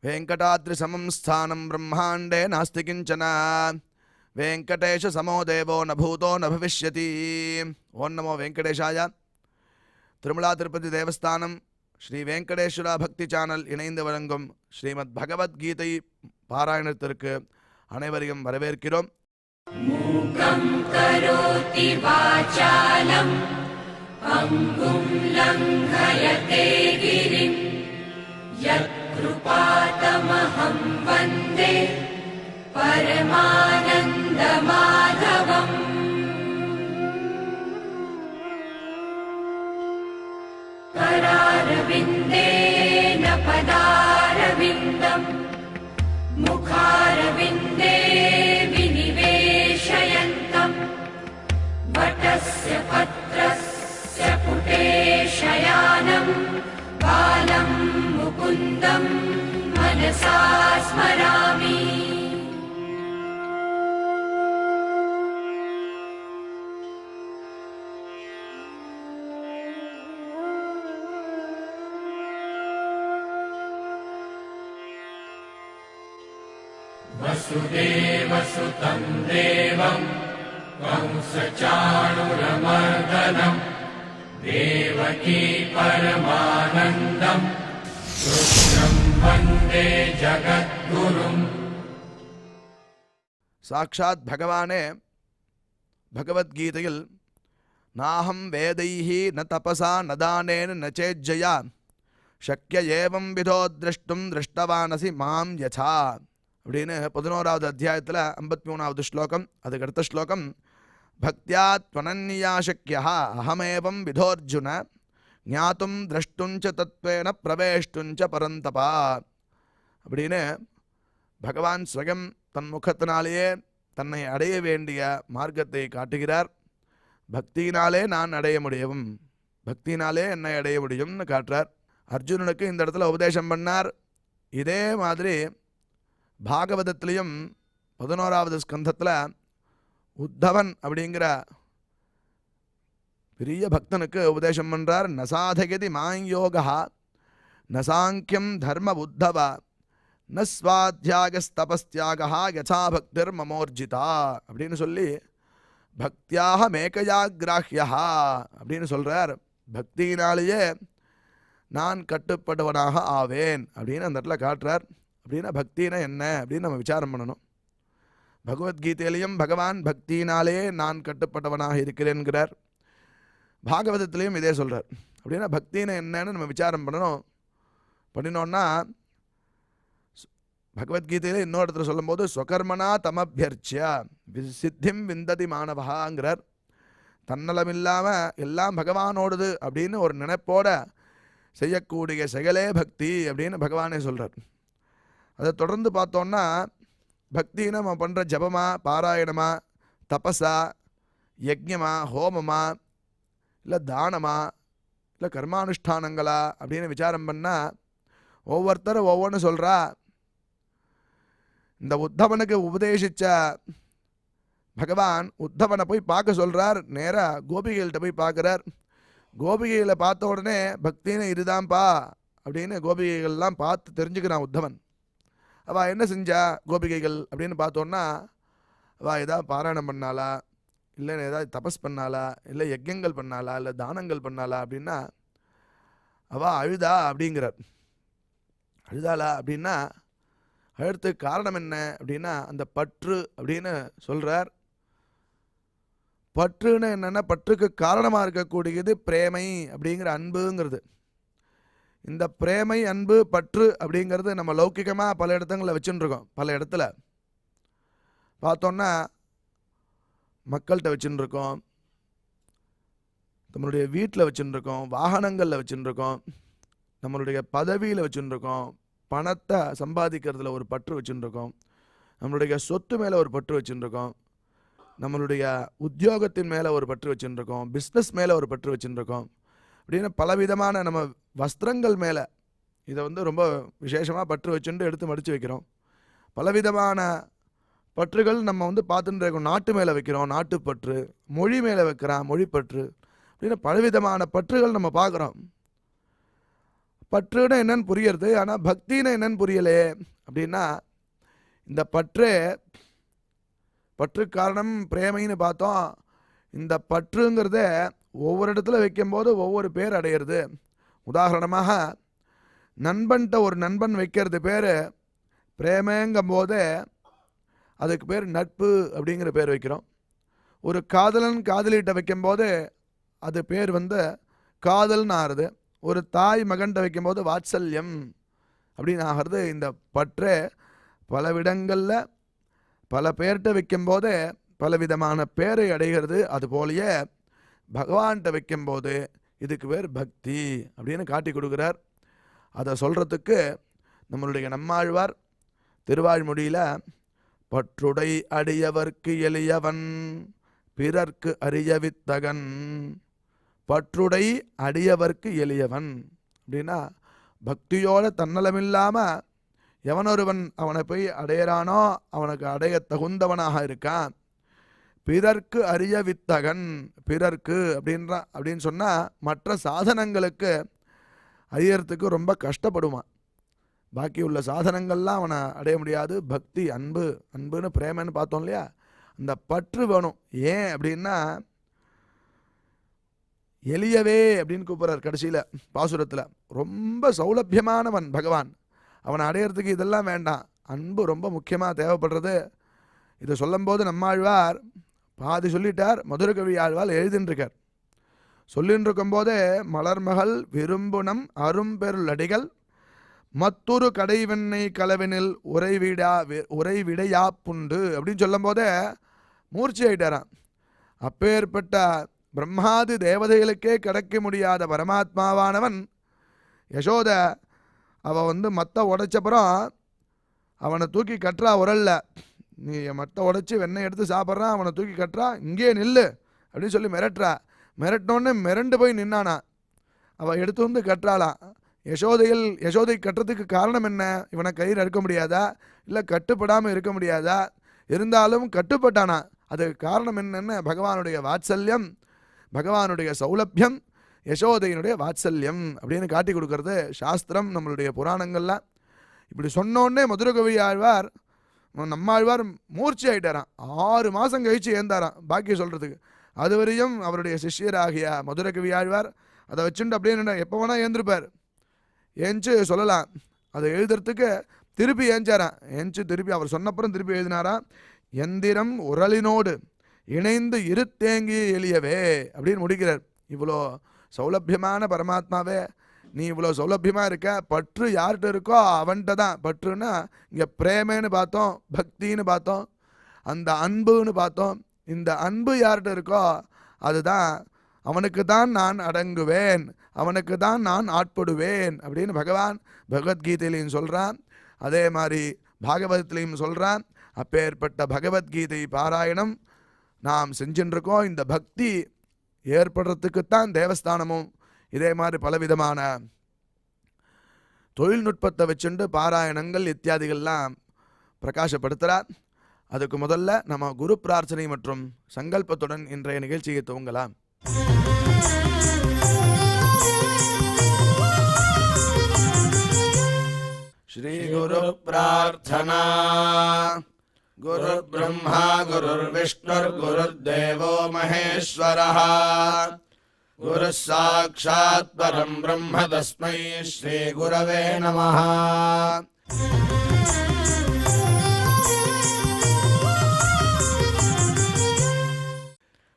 वेंकटाद्रिसमं स्थानं ब्रह्मांडे नास्ति किंचन वेंकटेश समो देवो न भूतो न भविष्यति। ओं नमो वेंकटेशाय। तिरुमला तिरुपति देवस्थानम श्री वेंकटेश्वरा भक्ति चैनल इணைந்து வழங்கும் ஸ்ரீமத் பகவத்கீதை பாராயணத்திற்கு அனைவரையும் வரவேற்கிறோம். மூகம் கரோதி வாசாலம் அங்கும் லங்கயதே கிரிம் யத்கிருபாதமஹம் வந்தே பரமானந்த மாதவம். करारविन्देन पदारविन्दम् मुखारविन्दे विनिवेशयन्तम् वटस्य पत्रस्य पुटे शयानम् बालं मुकुन्दम् मनसा स्मरामि. वसुदेवसुतं देवं कंसचाणूरमर्दनं देवकी परमानन्दं कृष्णं वन्दे जगद्गुरुम्. साक्षात् भगवाने भगवद्गीतयिल नाहं वेदैः न तपसा न दानेन न चेज्जया शक्य एवं विधो द्रष्टुं दृष्टवानसि मां यथा அப்படின்னு 11வது அத்தியாயத்தில் 53வது ஸ்லோகம். அதுக்கு அடுத்த ஸ்லோகம் பக்தியா த்வனன்யா சக்யா அஹமேவம் விதோர்ஜுன ஞாத்தும் திரஷ்டுஞ்ச தத்வேன பிரவேஷ்டுஞ்ச பரந்தபா அப்படின்னு பகவான் ஸ்வயம் தன் முகத்தினாலேயே தன்னை அடைய வேண்டிய மார்க்கத்தை காட்டுகிறார். பக்தியினாலே நான் அடைய முடியும், பக்தியினாலே என்னை அடைய முடியும்னு காட்டுறார். அர்ஜுனனுக்கு இந்த இடத்துல உபதேசம் பண்ணார். இதே மாதிரி பாகவதத்திலையும் 11வது ஸ்கந்தத்தில் உத்தவன் அப்படிங்கிற பெரிய பக்தனுக்கு உபதேசம் பண்ணுறார். நசாதயதி மாயோகா நசாங்கியம் தர்ம உத்தவ ந ஸ்வாத்தியாகஸ்தபஸ்தியாகா யசா பக்திர் மமோர்ஜிதா அப்படின்னு சொல்லி பக்தியாக மேகயாகிராஹ்யா அப்படின்னு சொல்கிறார். பக்தியினாலேயே நான் கட்டுப்படுவனாக ஆவேன் அப்படின்னு அந்த இடத்துல காட்டுறார். அப்படின்னா பக்தினா என்ன அப்படின்னு நம்ம விசாரம் பண்ணணும். பகவத்கீதையிலையும் பகவான் பக்தியினாலே நான் கட்டுப்பட்டவனாக இருக்கிறேன்கிறார். பாகவதத்திலையும் இதே சொல்கிறார். அப்படின்னா பக்தினா என்னன்னு நம்ம விசாரம் பண்ணணும். பண்ணினோன்னா பகவத்கீதையில் இன்னொரு இடத்துல சொல்லும்போது ஸ்வகர்மனா தமபியர்ச்சியா சித்திம் விந்ததி மாணவகாங்கிறார். தன்னலம் இல்லாமல் எல்லாம் பகவானோடுது அப்படின்னு ஒரு நினைப்போட செய்யக்கூடிய செயலே பக்தி அப்படின்னு பகவானே சொல்கிறார். அதை தொடர்ந்து பார்த்தோன்னா பக்தின்னு நம்ம பண்ணுற ஜபமா பாராயணமா தபஸா யஜ்ஞமா ஹோமமா இல்லை தானமா இல்லை கர்மானுஷ்டானங்களா அப்படின்னு விசாரம் பண்ணால் ஒவ்வொருத்தரும் ஒவ்வொன்று சொல்கிறா. இந்த உத்தவனுக்கு உபதேசித்த பகவான் உத்தவனை போய் பார்க்க சொல்கிறார். நேராக கோபிகைகள்கிட்ட போய் பார்க்குறார். கோபிகைகளை பார்த்த உடனே பக்தின்னு இதுதான்ப்பா அப்படின்னு கோபிகைகள்லாம் பார்த்து தெரிஞ்சுக்கிறான் உத்தவன். அவள் என்ன செஞ்சா கோபிகைகள் அப்படின்னு பார்த்தோன்னா அவள் ஏதாவது பாராயணம் பண்ணாளா, இல்லை ஏதாவது தபஸ் பண்ணாளா, இல்லை யஜ்யங்கள் பண்ணாளா, இல்லை தானங்கள் பண்ணாளா அப்படின்னா அவள் அழுதா அப்படிங்கிறார். அழுதாளா அப்படின்னா அழுறதுக்கு காரணம் என்ன அப்படின்னா அந்த பற்று அப்படின்னு சொல்கிறார். பற்றுன்னு என்னென்னா பற்றுக்கு காரணமாக இருக்கக்கூடியது பிரேமை அப்படிங்கிற அன்புங்கிறது. இந்த பிரேமை அன்பு பற்று அப்படிங்கிறது நம்ம லௌக்கிகமாக பல இடத்துங்களில் வச்சுட்டுருக்கோம். பல இடத்துல பார்த்தோன்னா மக்கள்கிட்ட வச்சுட்டுருக்கோம், நம்மளுடைய வீட்டில் வச்சுட்டுருக்கோம், வாகனங்களில் வச்சுட்டுருக்கோம், நம்மளுடைய பதவியில் வச்சுட்டுருக்கோம், பணத்தை சம்பாதிக்கிறதுல ஒரு பற்று வச்சுட்டுருக்கோம், நம்மளுடைய சொத்து மேலே ஒரு பற்று வச்சுட்டுருக்கோம், நம்மளுடைய உத்தியோகத்தின் மேலே ஒரு பற்று வச்சுட்டுருக்கோம், பிஸ்னஸ் மேலே ஒரு பற்று வச்சுட்டுருக்கோம். அப்படின்னு பலவிதமான நம்ம வஸ்திரங்கள் மேலே இதை ரொம்ப விசேஷமாக பற்று வச்சுட்டு எடுத்து மடித்து வைக்கிறோம். பலவிதமான பற்றுகள் நம்ம பார்த்துட்டு இருக்கோம். நாட்டு மேலே வைக்கிறோம், நாட்டுப்பற்று, மொழி மேலே வைக்கிறோம், மொழிப்பற்று, அப்படின்னு பலவிதமான பற்றுகள் நம்ம பார்க்குறோம். பற்றுன்னா என்னன்னு புரியறது, ஆனால் பக்தின்னு என்னன்னு புரியலே அப்படின்னா, இந்த பற்று காரணம் பிரேமைன்னு பார்த்தோம். இந்த பற்றுங்கிறத ஒவ்வொரு இடத்துல வைக்கும்போது ஒவ்வொரு பேர் அடையிறது. உதாரணமாக நண்பன்கிட்ட ஒரு நண்பன் வைக்கிறது பேர் பிரேமைங்கும் போது அதுக்கு பேர் நட்பு அப்படிங்கிற பேர் வைக்கிறோம். ஒரு காதலன் காதலிகிட்ட வைக்கும்போது அது பேர் காதல்னு ஆறுது. ஒரு தாய் மகன்கிட்ட வைக்கும்போது வாத்சல்யம் அப்படின்னு ஆகிறது. இந்த பற்று பல விடங்களில் பல பேர்கிட்ட வைக்கும்போது பலவிதமான பேரை அடைகிறது. அதுபோலயே பகவான்கிட்ட வைக்கும்போது இதுக்கு பேர் பக்தி அப்படின்னு காட்டி கொடுக்குறார். அதை சொல்கிறதுக்கு நம்மளுடைய நம்மாழ்வார் திருவாழ்மொழியில் பற்றுடை அடியவர்க்கு எளியவன் பிறர்க்கு அறியவித்தகன், பற்றுடை அடியவர்க்கு எளியவன் அப்படின்னா பக்தியோட தன்னலமில்லாமல் எவனொருவன் அவனை போய் அடையிறானோ அவனுக்கு அடைய தகுந்தவனாக இருக்கான். பிறர்க்கு அறிய வித்தகன், பிறர்க்கு அப்படின்னு சொன்னால் மற்ற சாதனங்களுக்கு அறியறதுக்கு ரொம்ப கஷ்டப்படுவான். பாக்கி உள்ள சாதனங்கள்லாம் அவனை அடைய முடியாது. பக்தி அன்புன்னு பிரேமன்னு பார்த்தோம் இல்லையா, அந்த பற்று வேணும். ஏன் அப்படின்னா எளியவே அப்படின்னு கூப்பிட்றார் கடைசியில் பாசுரத்தில். ரொம்ப சௌலபியமானவன் பகவான், அவனை அடையிறதுக்கு இதெல்லாம் வேண்டாம், அன்பு ரொம்ப முக்கியமாக தேவைப்படுறது. இதை சொல்லும்போது நம்மாழ்வார் பாதி சொல்லிட்டார், மதுரகவி ஆழ்வார் எழுதின்றிருக்கார். சொல்லின்னு இருக்கும்போதே மலர்மகள் விரும்புனம் அரும்பெருளடிகள் மத்தொரு கடைவெண்ணை கலவினில் உறைவிடையா புண்டு அப்படின்னு சொல்லும் போதே மூர்ச்சி ஆயிட்டாராம். அப்பேற்பட்ட பிரம்மாதி தேவதைகளுக்கே கிடைக்க முடியாத பரமாத்மாவானவன் யசோத அவள் மத்த உடைச்சப்புறம் அவனை தூக்கி கட்டுறா உரல்ல. நீ மத்த உடைச்சி வெண்ணெய் எடுத்து சாப்பிட்றான், அவனை தூக்கி கட்டுறா, இங்கே நில்லு அப்படின்னு சொல்லி மிரட்டுறா. மிரட்டினோடனே மிரண்டு போய் நின்னானா. அவள் எடுத்து கட்டுறாளாம். யசோதை கட்டுறதுக்கு காரணம் என்ன? இவனை கயிறு அறுக்க முடியாதா, இல்லை கட்டுப்படாமல் இருக்க முடியாதா? இருந்தாலும் கட்டுப்பட்டானா. அதுக்கு காரணம் என்னென்ன? பகவானுடைய வாத்சல்யம், பகவானுடைய சௌலபியம், யசோதையினுடைய வாத்சல்யம் அப்படின்னு காட்டி கொடுக்கறது சாஸ்திரம், நம்மளுடைய புராணங்கள்லாம். இப்படி சொன்னோடனே மதுரகவி ஆழ்வார் நம்மாழ்வார் மூர்ச்சி ஆகிட்டாராம். 6 மாதம் கழித்து ஏந்தாராம் பாக்கி சொல்கிறதுக்கு. அதுவரையும் அவருடைய சிஷ்யராகிய மதுரகவி ஆழ்வார் அதை வச்சுட்டு அப்படியே எப்போ வேணால் ஏந்திருப்பார். ஏஞ்சு சொல்லலாம். அதை எழுதுறதுக்கு திருப்பி ஏஞ்சாராம். ஏஞ்சு திருப்பி அவர் சொன்னப்புறம் திருப்பி எழுதினாராம். எந்திரம் உரலினோடு இணைந்து இருத்தேங்கிய எளியவே அப்படின்னு முடிக்கிறார். இவ்வளோ சௌலபியமான பரமாத்மாவே, நீ இவ்வளோ சௌலபியமாக இருக்க, பற்று யார்கிட்ட இருக்கோ அவன்கிட்ட தான். பற்றுன்னா இங்கே பிரேமன்னு பார்த்தோம், பக்தின்னு பார்த்தோம், அந்த அன்புன்னு பார்த்தோம். இந்த அன்பு யார்கிட்ட இருக்கோ அதுதான், அவனுக்கு தான் நான் அடங்குவேன், அவனுக்கு தான் நான் ஆட்படுவேன் அப்படின்னு பகவான் பகவத்கீதையிலையும் சொல்கிறான். அதே மாதிரி பாகவதத்திலையும் சொல்கிறான். அப்பேற்பட்ட பகவத்கீதை பாராயணம் நாம் செஞ்சுருக்கோம். இந்த பக்தி ஏற்படுறதுக்குத்தான் தேவஸ்தானமும் இதே மாதிரி பலவிதமான தொழில்நுட்பத்தை வச்சுண்டு பாராயணங்கள் இத்தியாதிகள்லாம் பிரகாசப்படுத்துகிறார். அதுக்கு முதல்ல நம்ம குரு பிரார்த்தனை மற்றும் சங்கல்பத்துடன் இன்றைய நிகழ்ச்சியை துவங்கலாம். ஸ்ரீ குரு பிரார்த்தனா. குரு பிரம்மா குருர் விஷ்ணுர் குருர்தேவோ மகேஸ்வரः குரு சாக்ஷாத் பரம் பிரம்ம தஸ்மை ஸ்ரீ குரவே நமः.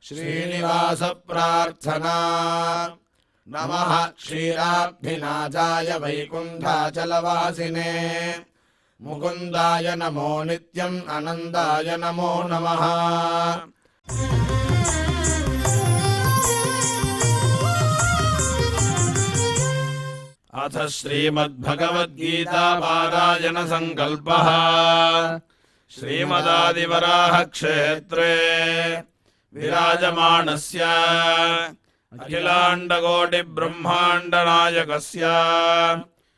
ஸ்ரீனிவாச பிரார்த்தனா. நமः க்ஷீராப்திநாதாய வைகுண்டாச்சலவாசினே முகுந்தாய நமோ நித்யம் அனந்தாய நமோ நமः. अथ श्रीमद्भगवद्गीता पारायण संकल्पः. श्रीमदादिवराह क्षेत्रे विराजमानस्य अखिलाण्डकोटि ब्रह्माण्ड नायकस्य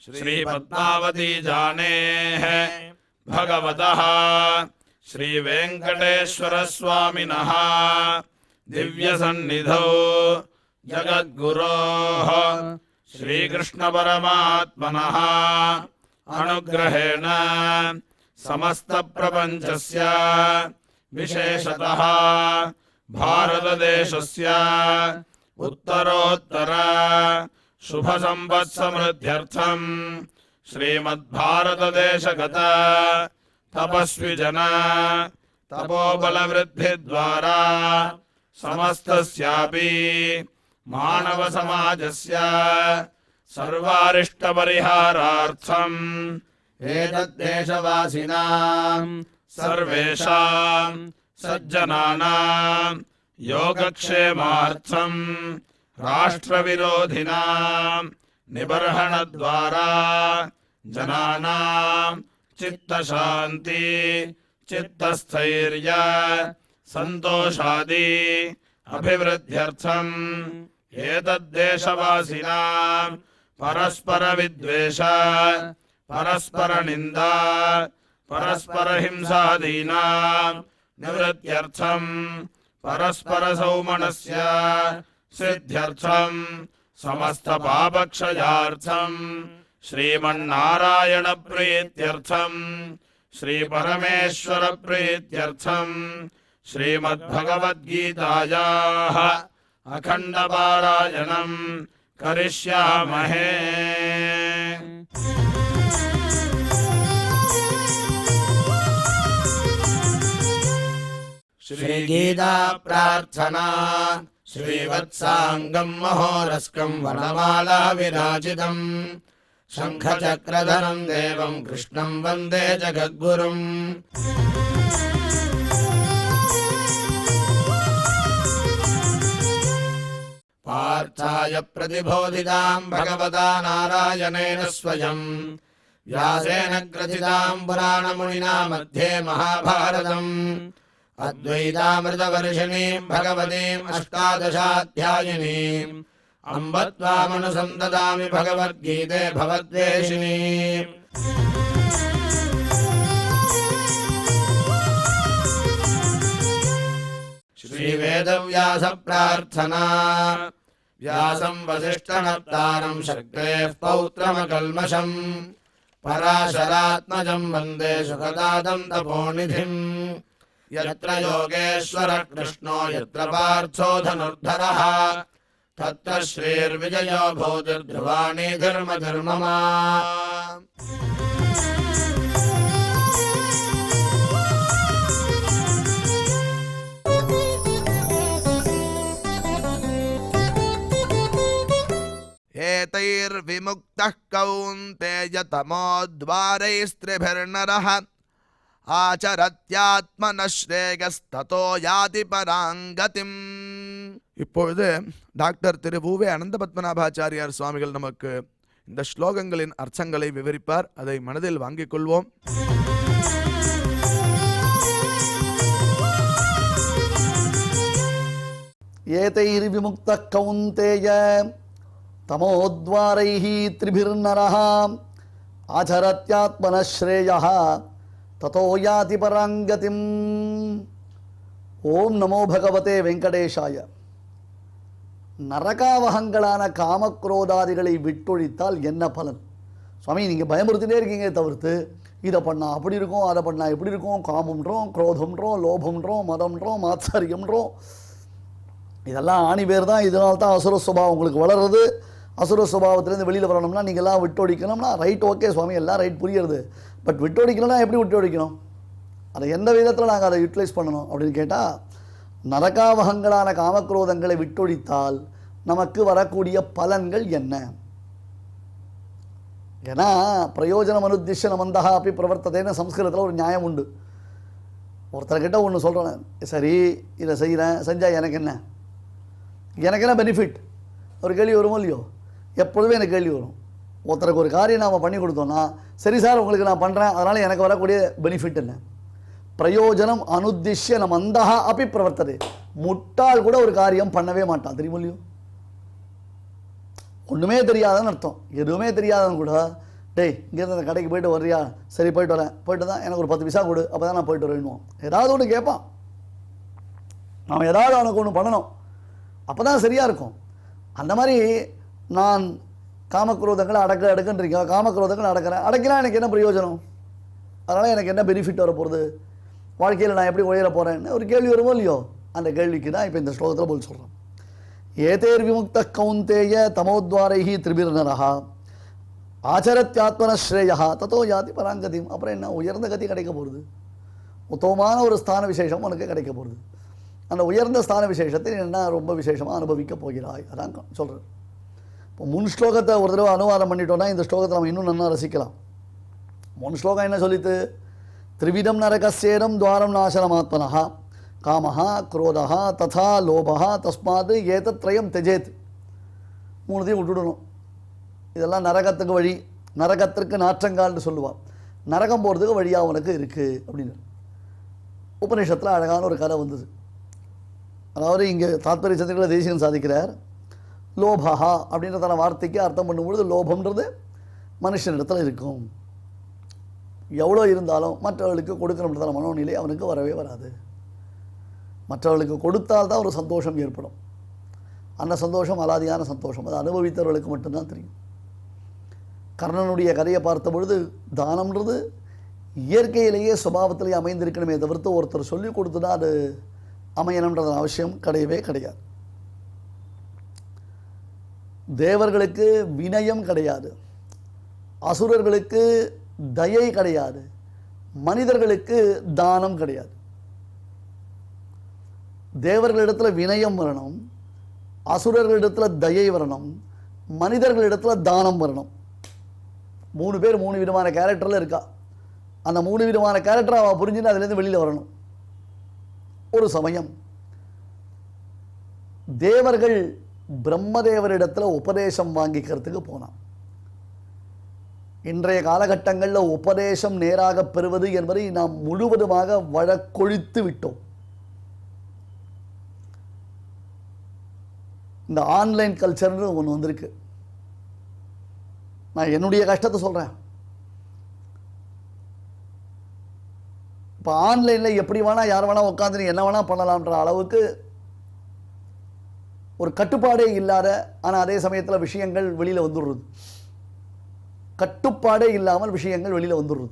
श्रीपद्मावती जानेः भगवतः श्रीवेङ्कटेश्वर स्वामिनः दिव्यसन्निधौ जगद्गुरोः श्रीकृष्णपरमात्मनः अनुग्रहेण समस्तप्रपञ्चस्य विशेषतः भारतदेशस्य उत्तरोत्तर शुभसम्पत्समृद्ध्यर्थम् श्रीमद्भारतदेशगत तपस्विजन तपोबलवृद्धिद्वारा समस्तस्यापि मानवसमाजस्य सर्वारिष्टपरिहारार्थम् एतद्देशवासिनां सर्वेषां सज्जनानां योगक्षेमार्थम् राष्ट्रविरोधिनां निबर्हणद्वारा जनानां चित्तशान्ति चित्तस्थैर्य सन्तोषादि अभिवृद्ध्यर्थम् एतद्देशवासिनां परस्परविद्वेष परस्परनिन्दा परस्परहिंसादीनां निवृत्त्यर्थम् परस्परसौमनस्य सिद्ध्यर्थम् समस्तपापक्षयार्थम् श्रीमन्नारायणप्रीत्यर्थम् श्रीपरमेश्वरप्रीत्यर्थम् श्रीमद्भगवद्गीतायाः अखण्डपारायणम् करिष्यामहे। श्रीगीता प्रार्थना श्रीवत्साङ्गम् महोरस्कम् वनमाला विराजितम् शङ्खचक्रधरम् देवम् कृष्णम् वन्दे जगद्गुरुम्। पार्थाय प्रतिबोधिताम् भगवता नारायणेन स्वयम् व्यासेन ग्रथिताम् पुराणमुनिना मध्ये महाभारतम् अद्वैतामृतवर्षिणीम् भगवतीम् अष्टादशाध्यायिनीम् अम्ब त्वामनुसन्ददामि भगवद्गीते भवद्वेषिणीम्। श्रीवेदव्यास प्रार्थना व्यासम् वसिष्ठनप्तारम् शक्तेः पौत्रमकल्मषम् पराशरात्मजम् वन्दे सुखदातम् तपोनिधिम्। यत्र योगेश्वरः कृष्णो यत्र पार्थो धनुर्धरः तत्र श्रीर्विजयो भूतिर्ध्रुवाणि धर्मधर्ममा। एतैर्विमुक्तः कौन्तेय तमोद्वारैस्त्रिभिर्नरः ஆச்சரத்யாத்மன ஸ்ரேயஸ்ததோ யாதி பராங்கதிம். இப்பொழுது டாக்டர் திரு வு.வே. அனந்த பத்மநாபாச்சாரியார் சுவாமிகள் நமக்கு இந்த ஸ்லோகங்களின் அர்த்தங்களை விவரிப்பார். அதை மனதில் வாங்கிக் கொள்வோம். ஏதைர்விமுக்தः கௌந்தேய தமோத்வாரைः த்ரிபிர்நரः ஆச்சரத்யாத்மன ஸ்ரேயः ततो याति परांगतिम. ओम नमो भगवते वेंकटेशाय. நரகாவகங்களான காமக்ரோதாதிகளை விட்டொழித்தால் என்ன பலன்? சுவாமி நீங்கள் பயமுறுத்திட்டே இருக்கீங்க தவிர்த்து இதை பண்ணால் அப்படி இருக்கும் அதை பண்ணால் இப்படி இருக்கும், காமம்ன்றோம் குரோதம்ன்றோம் லோபம்ன்றோம் மதம்ன்றோம் மாத்சரியம்ன்றோம், இதெல்லாம் ஆணி பேர் தான். இதனால தான் அசுர சுபாவம் உங்களுக்கு வளருது. அசுர சுபாவத்திலேருந்து வெளியில் வரணும்னா நீங்கள்லாம் விட்டொழிக்கணும்னா ரைட், ஓகே சுவாமி எல்லாம் ரைட் புரியுறது. பட் விட்டொழிக்கணும்னா எப்படி விட்டொழிக்கணும், அதை எந்த விதத்தில் நாங்கள் அதை யூட்டிலைஸ் பண்ணணும் அப்படின்னு கேட்டால், நரகாவகங்களான காமக்ரோதங்களை விட்டொழித்தால் நமக்கு வரக்கூடிய பலன்கள் என்ன? ஏன்னா பிரயோஜனம் அனுத்திஷ்ய நமந்தகா அப்படி பிரவர்த்ததைன்னு சம்ஸ்கிருதத்தில் ஒரு நியாயம் உண்டு. ஒருத்தர்கிட்ட ஒன்று சொல்கிறேன், சரி இதை செய்கிறேன், செஞ்சால் எனக்கு என்ன பெனிஃபிட்? ஒரு கேள்வி வருமோ இல்லையோ? எப்பொழுதுமே எனக்கு கேள்வி வரும். ஒருத்தருக்கு ஒரு காரியம் நாம் பண்ணி கொடுத்தோன்னா, சரி சார் உங்களுக்கு நான் பண்ணுறேன், அதனால் எனக்கு வரக்கூடிய பெனிஃபிட் என்ன? பிரயோஜனம் அனுத்திஷ்ய நமந்தகா அப்படி பிரவர்த்தது. முட்டாள் கூட ஒரு காரியம் பண்ணவே மாட்டான், தெரியுமோ இல்லையோ? ஒன்றுமே தெரியாதுன்னு அர்த்தம். எதுவுமே தெரியாதவன் கூட, டேய் இங்கேருந்து அந்த கடைக்கு போய்ட்டு வர்றியா? சரி போய்ட்டு வரேன். போய்ட்டு தான் எனக்கு ஒரு 10 பைசா கொடு, அப்போ தான் நான் போய்ட்டு வரேன்னுவோம். ஏதாவது ஒன்று கேட்பான். நாம் ஏதாவது அவனுக்கு ஒன்று பண்ணணும், அப்போ தான் சரியாக இருக்கும். அந்த மாதிரி நான் காமக்ரோதங்களை அடக்குன்றீங்க, காமக்ரோதங்களை அடக்கலாம் எனக்கு என்ன பிரயோஜனம், அதனால் எனக்கு என்ன பெனிஃபிட் வர போகிறது, வாழ்க்கையில் நான் எப்படி உயர போகிறேன்னு ஒரு கேள்வி வருமோ இல்லையோ, அந்த கேள்விக்கு தான் இப்போ இந்த ஸ்லோகத்தில் பதில் சொல்கிறேன். ஏதேர் விமுக்த கௌந்தேய தமோத்வாரைஹி திரிபிர்நரஹா ஆச்சரத்யாத்மனஸ்ரேயா தத்தோ யாதி பராங்கதியும். அப்புறம் என்ன, உயர்ந்த கதி கிடைக்க போகிறது, உத்தமமான ஒரு ஸ்தான விசேஷம் உனக்கு கிடைக்க போகிறது. அந்த உயர்ந்த ஸ்தான விசேஷத்தை என்ன ரொம்ப விசேஷமாக அனுபவிக்க போகிறாய், அதான் சொல்கிறேன். இப்போ முன் ஸ்லோகத்தை ஒரு தடவை அனுவாதம் பண்ணிட்டோன்னா இந்த ஸ்லோகத்தை நம்ம இன்னும் நல்லா ரசிக்கலாம். முன் ஸ்லோகம் என்ன சொல்லித்து, திரிவிதம் நரகசேரம் துவாரம் நாசனமாத்மனஹா காமஹா குரோதஹா ததா லோபஹா தஸ்மாத் ஏதத்ரயம் தெஜேத். மூணுத்தையும் விட்டுடணும். இதெல்லாம் நரகத்துக்கு வழி, நரகத்திற்கு நாற்றங்கால்னு சொல்லுவாள். நரகம் போகிறதுக்கு வழியாக உனக்கு இருக்குது அப்படின்னு உபநிஷத்தில் அழகான ஒரு கதை வந்தது. அதாவது இங்கே தாத்பரிய சந்திரத்தில் தேசிகன் சாதிக்கிறார், லோபஹா அப்படின்றதான வார்த்தைக்கு அர்த்தம் பண்ணும்பொழுது லோபம்ன்றது மனுஷனிடத்தில் இருக்கும், எவ்வளோ இருந்தாலும் மற்றவர்களுக்கு கொடுக்கணுன்றதான மனோநிலை அவனுக்கு வரவே வராது. மற்றவர்களுக்கு கொடுத்தால்தான் ஒரு சந்தோஷம் ஏற்படும். அந்த சந்தோஷம் அலாதியான சந்தோஷம், அது அனுபவித்தவர்களுக்கு மட்டும்தான் தெரியும். கர்ணனுடைய கதையை பார்த்த பொழுது தானம்ன்றது இயற்கையிலேயே சுபாவத்திலேயே அமைந்திருக்கணுமே தவிர்த்து ஒருத்தர் சொல்லிக் கொடுத்துனா அது அமையணுன்றது அவசியம் கிடையவே கிடையாது. தேவர்களுக்கு வினயம் கிடையாது, அசுரர்களுக்கு தயை கிடையாது, மனிதர்களுக்கு தானம் கிடையாது. தேவர்களிடத்தில் வினயம் வரணும், அசுரர்களிடத்தில் தயை வரணும், மனிதர்களிடத்தில் தானம் வரணும். 3 பேர் 3 விதமான கேரக்டரில் இருக்கா. அந்த 3 விதமான கேரக்டரை அவள் புரிஞ்சுன்னு அதுலேருந்து வெளியில் வரணும். ஒரு சமயம் தேவர்கள் பிரம்மதேவரிடத்தில் உபதேசம் வாங்கிக்கிறதுக்கு போனான். இன்றைய காலகட்டங்களில் உபதேசம் நேராக பெறுவது என்பதை நாம் முழுவதுமாக வழக்கொழித்து விட்டோம். இந்த ஆன்லைன் கல்ச்சர்னு ஒன்று வந்திருக்கு. நான் என்னுடைய கஷ்டத்தை சொல்கிறேன். இப்போ ஆன்லைனில் எப்படி வேணால் யார் வேணால் உட்காந்து என்ன வேணால் பண்ணலான்ற அளவுக்கு ஒரு கட்டுப்பாடே இல்லாத, ஆனால் அதே சமயத்தில் விஷயங்கள் வெளியில் வந்துடுறது. கட்டுப்பாடே இல்லாமல் விஷயங்கள் வெளியில் வந்துடுறது.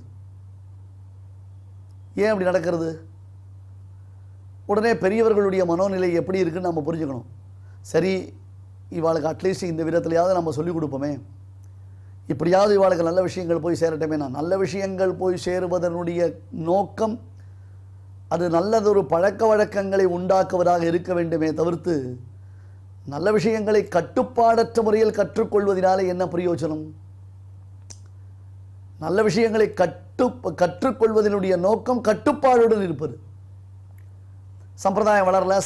ஏன் அப்படி நடக்கிறது? உடனே பெரியவர்களுடைய மனோநிலை எப்படி இருக்குன்னு நம்ம புரிஞ்சுக்கணும். சரி, இவாளுக்கு அட்லீஸ்ட் இந்த விதத்துலையாவது நம்ம சொல்லிக் கொடுப்போமே, இப்படியாவது இவாளுக்கு நல்ல விஷயங்கள் போய் சேரட்டுமே. நான் நல்ல விஷயங்கள் போய் சேருவதனுடைய நோக்கம் அது நல்லதொரு பழக்க வழக்கங்களை உண்டாக்குவதாக இருக்க வேண்டுமே தவிர்த்து நல்ல விஷயங்களை கட்டுப்பாடற்ற முறையில் கற்றுக்கொள்வதனாலே என்ன பிரயோஜனம்? நல்ல விஷயங்களை கற்றுக்கொள்வதனுடைய நோக்கம் கட்டுப்பாடுடன் இருப்பது. சம்பிரதாயம் வளரல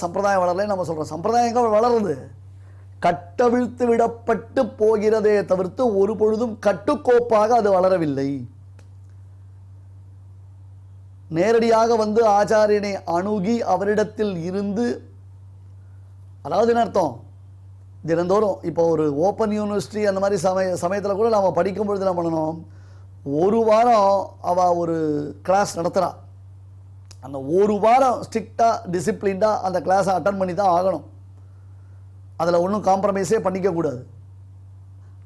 நம்ம சொல்கிறோம். சம்பிரதாயங்கள் வளருது, கட்டவிழ்த்து விடப்பட்டு போகிறதே தவிர்த்து ஒரு பொழுதும் கட்டுக்கோப்பாக அது வளரவில்லை. நேரடியாக வந்து ஆச்சாரியனை அணுகி அவரிடத்தில் இருந்து, அதாவது என்ன அர்த்தம், தினந்தோறும் இப்போ ஒரு ஓப்பன் யூனிவர்சிட்டி அந்த மாதிரி சமயத்தில் கூட நாம் படிக்கும் பொழுது என்ன பண்ணணும், ஒரு வாரம் அவள் ஒரு கிளாஸ் நடத்துகிறா. அந்த ஒரு வாரம் ஸ்ட்ரிக்டாக டிசிப்ளின்டாக அந்த கிளாஸை அட்டன் பண்ணி தான் ஆகணும். அதில் ஒன்றும் காம்ப்ரமைஸே பண்ணிக்கக்கூடாது.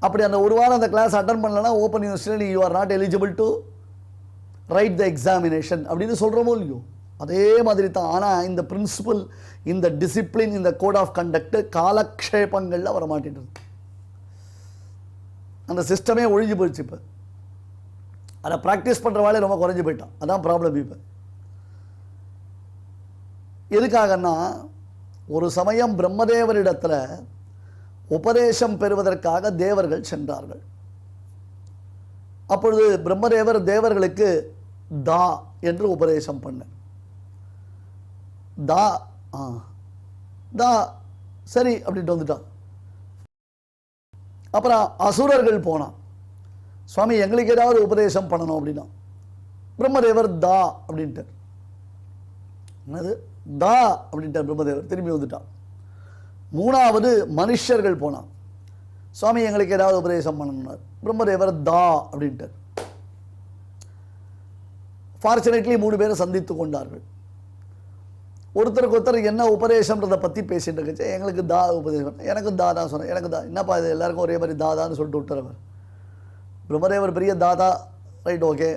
அப்படி அந்த ஒரு வாரம் அந்த கிளாஸ் அட்டன் பண்ணலன்னா ஓப்பன் யூனிவர்சிட்டியில் you are not eligible to right the examination அப்படின்னு சொல்கிறோமோ இல்லையோ, அதே மாதிரி தான். ஆனால் இந்த பிரின்சிபல், இந்த டிசிப்ளின், இந்த கோட் ஆஃப் கண்டக்ட் காலக்ஷேபங்களில் வரமாட்டேன்றது. அந்த சிஸ்டமே ஒழிஞ்சு போயிடுச்சு. இப்போ அதை ப்ராக்டிஸ் பண்ணுற வேலையை ரொம்ப குறைஞ்சி போயிட்டான். அதான் ப்ராப்ளம். இப்போ எதுக்காகன்னா, ஒரு சமயம் பிரம்மதேவரிடத்தில் உபதேசம் பெறுவதற்காக தேவர்கள் சென்றார்கள். அப்பொழுது பிரம்மதேவர் தேவர்களுக்கு தா என்று உபதேசம் பண்ண. தா சரி அப்படின்ட்டு வந்துட்டான். அப்புறம் அசுரர்கள் போனான். சுவாமி எங்களுக்கு ஏதாவது உபதேசம் பண்ணணும் அப்படின்னா பிரம்மதேவர் தா அப்படின்ட்டு. என்னது தா அப்படின்ட்டு பிரம்மதேவர் திரும்பி வந்துட்டான். 3வது மனுஷர்கள் போனான். சுவாமி எங்களுக்கு ஏதாவது உபதேசம் பண்ணணும்னார். பிரம்மதேவர் தா அப்படின்ட்டு. ஃபார்ச்சுனேட்லி 3 பேரும் சந்தித்து கொண்டார்கள். ஒருத்தருக்கு ஒருத்தர் என்ன உபதேசம்ன்றதை பற்றி பேசிகிட்டு இருக்குச்சு. எங்களுக்கு தா உபதேசம், எனக்கு தா தான் சொன்னேன், எனக்கு தா என்னப்பா இது எல்லாருக்கும் ஒரே மாதிரி தாதான்னு சொல்லிட்டு விட்டுறவர். பிரம்மதேவர் பெரிய தாதா, ரைட், ஓகே,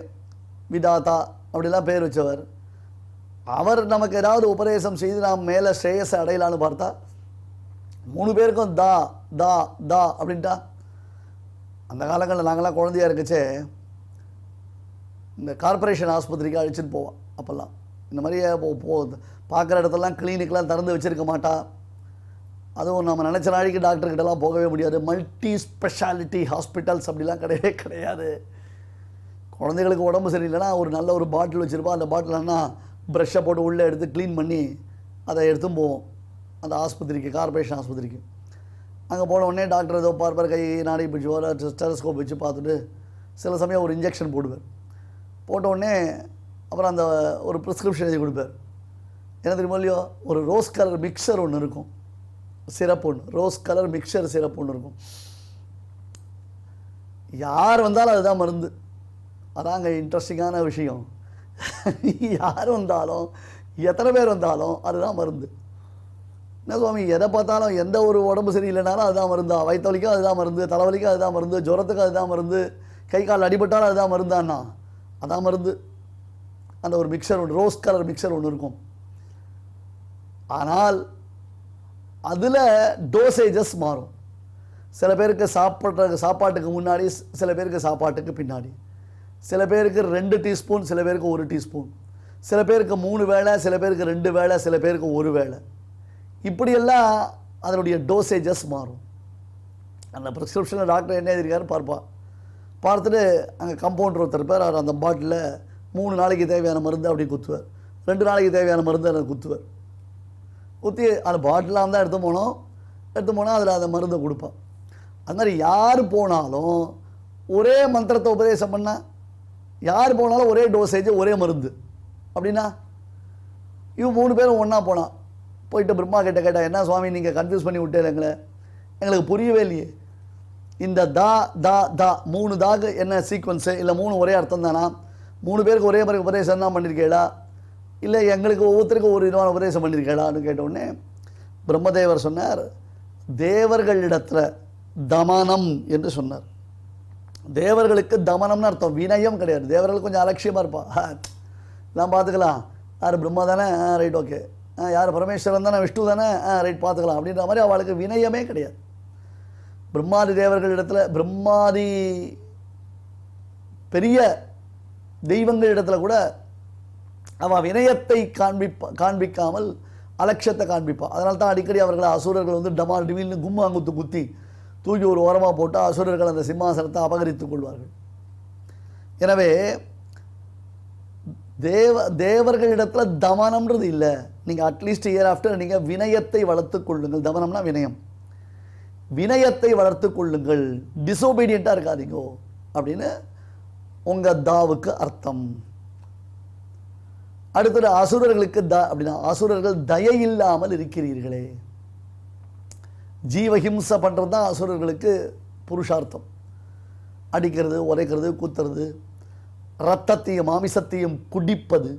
விதாதா அப்படிலாம் பேர் வச்சவர். அவர் நமக்கு ஏதாவது உபதேசம் செய்து நாம் மேலே ஸ்ரேயஸை அடையலான்னு பார்த்தா 3 பேருக்கும் தா தா தா அப்படின்ட்டா. அந்த காலங்களில் நாங்களாம் குழந்தையாக இருக்குச்சே இந்த கார்ப்பரேஷன் ஆஸ்பத்திரிக்கு அழைச்சிட்டு போவோம். அப்போல்லாம் இந்த மாதிரியே பார்க்குற இடத்துலலாம் கிளினிக்லாம் திறந்து வச்சுருக்க மாட்டா. அதுவும் நம்ம நினச்ச நாளைக்கு டாக்டர்கிட்டலாம் போகவே முடியாது. மல்டி ஸ்பெஷாலிட்டி ஹாஸ்பிட்டல்ஸ் அப்படிலாம் கிடையவே கிடையாது. குழந்தைகளுக்கு உடம்பு சரியில்லைன்னா ஒரு நல்ல ஒரு பாட்டில் வச்சுருப்பா. அந்த பாட்டில்னா ப்ரெஷ்ஷை போட்டு உள்ளே எடுத்து க்ளீன் பண்ணி அதை எடுத்தும் போவோம் அந்த ஆஸ்பத்திரிக்கு, கார்ப்பரேஷன் ஆஸ்பத்திரிக்கு. அங்கே போன உடனே டாக்டர் ஏதோ பார்ப்பார், கை நாடி பிடிச்சி ஸ்டெலஸ்கோப் வச்சு பார்த்துட்டு சில சமயம் ஒரு இன்ஜெக்ஷன் போடுவார். போட்ட உடனே அப்புறம் அந்த ஒரு ப்ரிஸ்கிரிப்ஷன் எழுதி கொடுப்பார். என்ன தெரியுமா இல்லையோ, ஒரு ரோஸ் கலர் மிக்சர் ஒன்று இருக்கும், சிரப் ஒன்று, ரோஸ் கலர் மிக்சர் சிரப் ஒன்று இருக்கும். யார் வந்தாலும் அதுதான் மருந்து. அதாங்க இன்ட்ரெஸ்டிங்கான விஷயம். யார் வந்தாலும் எத்தனை பேர் வந்தாலும் அதுதான் மருந்து. என்ன சுவாமி, எதை பார்த்தாலும் எந்த ஒரு உடம்பு சரியில்லைனாலும் அதுதான் மருந்தா? வயிற்றுவலிக்கும் அதுதான் மருந்து, தலைவலிக்கும் அதுதான் மருந்து, ஜுரத்துக்கும் அதுதான் மருந்து, கை கால் அடிபட்டாலும் அதுதான் மருந்தான்னா அதான் மருந்து. அந்த ஒரு மிக்சர் ஒன்று, ரோஸ் கலர் மிக்சர் ஒன்று இருக்கும். ஆனால் அதில் டோசேஜஸ் மாறும். சில பேருக்கு சாப்பாட்டுக்கு முன்னாடி, சில பேருக்கு சாப்பாட்டுக்கு பின்னாடி, சில பேருக்கு 2 டீஸ்பூன், சில பேருக்கு 1 டீஸ்பூன், சில பேருக்கு 3 வேளை, சில பேருக்கு 2 வேளை, சில பேருக்கு 1 வேளை. இப்படியெல்லாம் அதனுடைய டோசேஜஸ் மாறும். அந்த ப்ரிஸ்கிரிப்ஷனில் டாக்டர் என்ன எழுதியிருக்காரு பார்ப்பா. பார்த்துட்டு அங்கே கம்பவுண்டர் ஒருத்தர் பேர், அவர் அந்த பாட்டிலில் 3 நாளைக்கு தேவையான மருந்து அப்படி குத்துவார், 2 நாளைக்கு தேவையான மருந்து அதை குத்துவார். குத்தி அந்த பாட்டிலாக தான் எடுத்து போனால் அதில் அந்த மருந்தை கொடுப்பான். அது மாதிரி யார் போனாலும் ஒரே மந்திரத்தை உபதேசம் பண்ணால், யார் போனாலும் ஒரே டோசேஜ், ஒரே மருந்து அப்படின்னா, இவன் 3 பேரும் ஒன்றா போனான். போயிட்டு பிரம்மா கிட்ட கேட்டால், என்ன சுவாமி நீங்கள் கன்ஃபியூஸ் பண்ணி விட்டே எங்களுக்கு புரியவே இல்லையே, இந்த தா தா தா 3 தாக்கு என்ன சீக்வன்ஸு, இல்லை 3 ஒரே அர்த்தம் தானா, 3 பேருக்கு ஒரே மாதிரி உபதேசம் தான் பண்ணியிருக்கேடா, இல்லை எங்களுக்கு ஒவ்வொருத்தருக்கும் ஒரு விதமான உபதேசம் பண்ணியிருக்கேடான்னு கேட்டவுடனே பிரம்மதேவர் சொன்னார், தேவர்களிடத்தில் தமனம் என்று சொன்னார். தேவர்களுக்கு தமனம்னு அர்த்தம், வினயம் கிடையாது. தேவர்கள் கொஞ்சம் அலட்சியமாக இருப்பா, எல்லாம் பார்த்துக்கலாம், யார் பிரம்மா தானே, ரைட் ஓகே, யார் பரமேஸ்வரன் தானே, விஷ்ணு தானே, ரைட் பார்த்துக்கலாம் அப்படின்ற மாதிரி அவளுக்கு வினயமே கிடையாது. பிரம்மாதி தேவர்களிடத்தில், பிரம்மாதி பெரிய தெய்வங்களிடத்தில் கூட அவள் வினயத்தை காண்பிக்காமல் அலட்சியத்தை காண்பிப்பாள். அதனால தான் அடிக்கடி அவர்களை அசுரர்கள் வந்து டமால் டிவில்னு கும்மாங்குத்து குத்தி தூக்கி ஒரு ஓரமாக போட்டு அசுரர்கள் அந்த சிம்மாசனத்தை அபகரித்துக் கொள்வார்கள். எனவே தேவர்களிடத்தில் தமனம்ன்றது இல்லை. நீங்கள் அட்லீஸ்ட் இயர் ஆஃப்டர் நீங்கள் வினயத்தை வளர்த்து கொள்ளுங்கள். தமனம்னா வினயம், வினயத்தை வளர்த்து கொள்ளுங்கள், டிசோபீடியண்ட்டாக இருக்காதீங்கோ அப்படின்னு உங்கள் தாவுக்கு அர்த்தம். அடுத்தது அசுரர்களுக்கு அப்படின்னா அசுரர்கள் தயை இல்லாமல் இருக்கிறீர்களே. ஜீவஹிம்சை பண்ணுறது தான் அசுரர்களுக்கு புருஷார்த்தம். அடிக்கிறது, உரைக்கிறது, குத்துறது, இரத்தத்தையும் மாமிசத்தையும் குடிப்பது,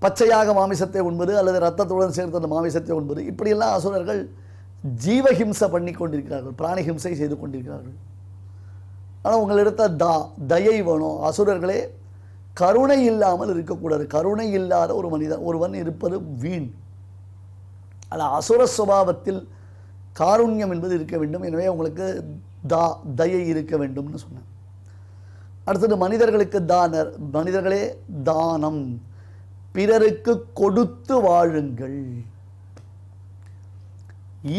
பச்சையாக மாமிசத்தை உண்பது அல்லது இரத்தத்துடன் சேர்த்து அந்த மாமிசத்தை உண்பது, இப்படியெல்லாம் அசுரர்கள் ஜீவஹிம்சை பண்ணி கொண்டிருக்கிறார்கள், பிராணிஹிம்சை செய்து கொண்டிருக்கிறார்கள். ஆனால் உங்களிடத்த தயை வேணும். அசுரர்களே கருணை இல்லாமல் இருக்கக்கூடாது. கருணை இல்லாத ஒரு ஒருவன் இருப்பது வீண். ஆனால் அசுர சுபாவத்தில் காருண்யம் என்பது இருக்க வேண்டும். எனவே உங்களுக்கு தயை இருக்க வேண்டும்னு சொன்னேன். அடுத்தது மனிதர்களுக்கு மனிதர்களே தானம், பிறருக்கு கொடுத்து வாழுங்கள்.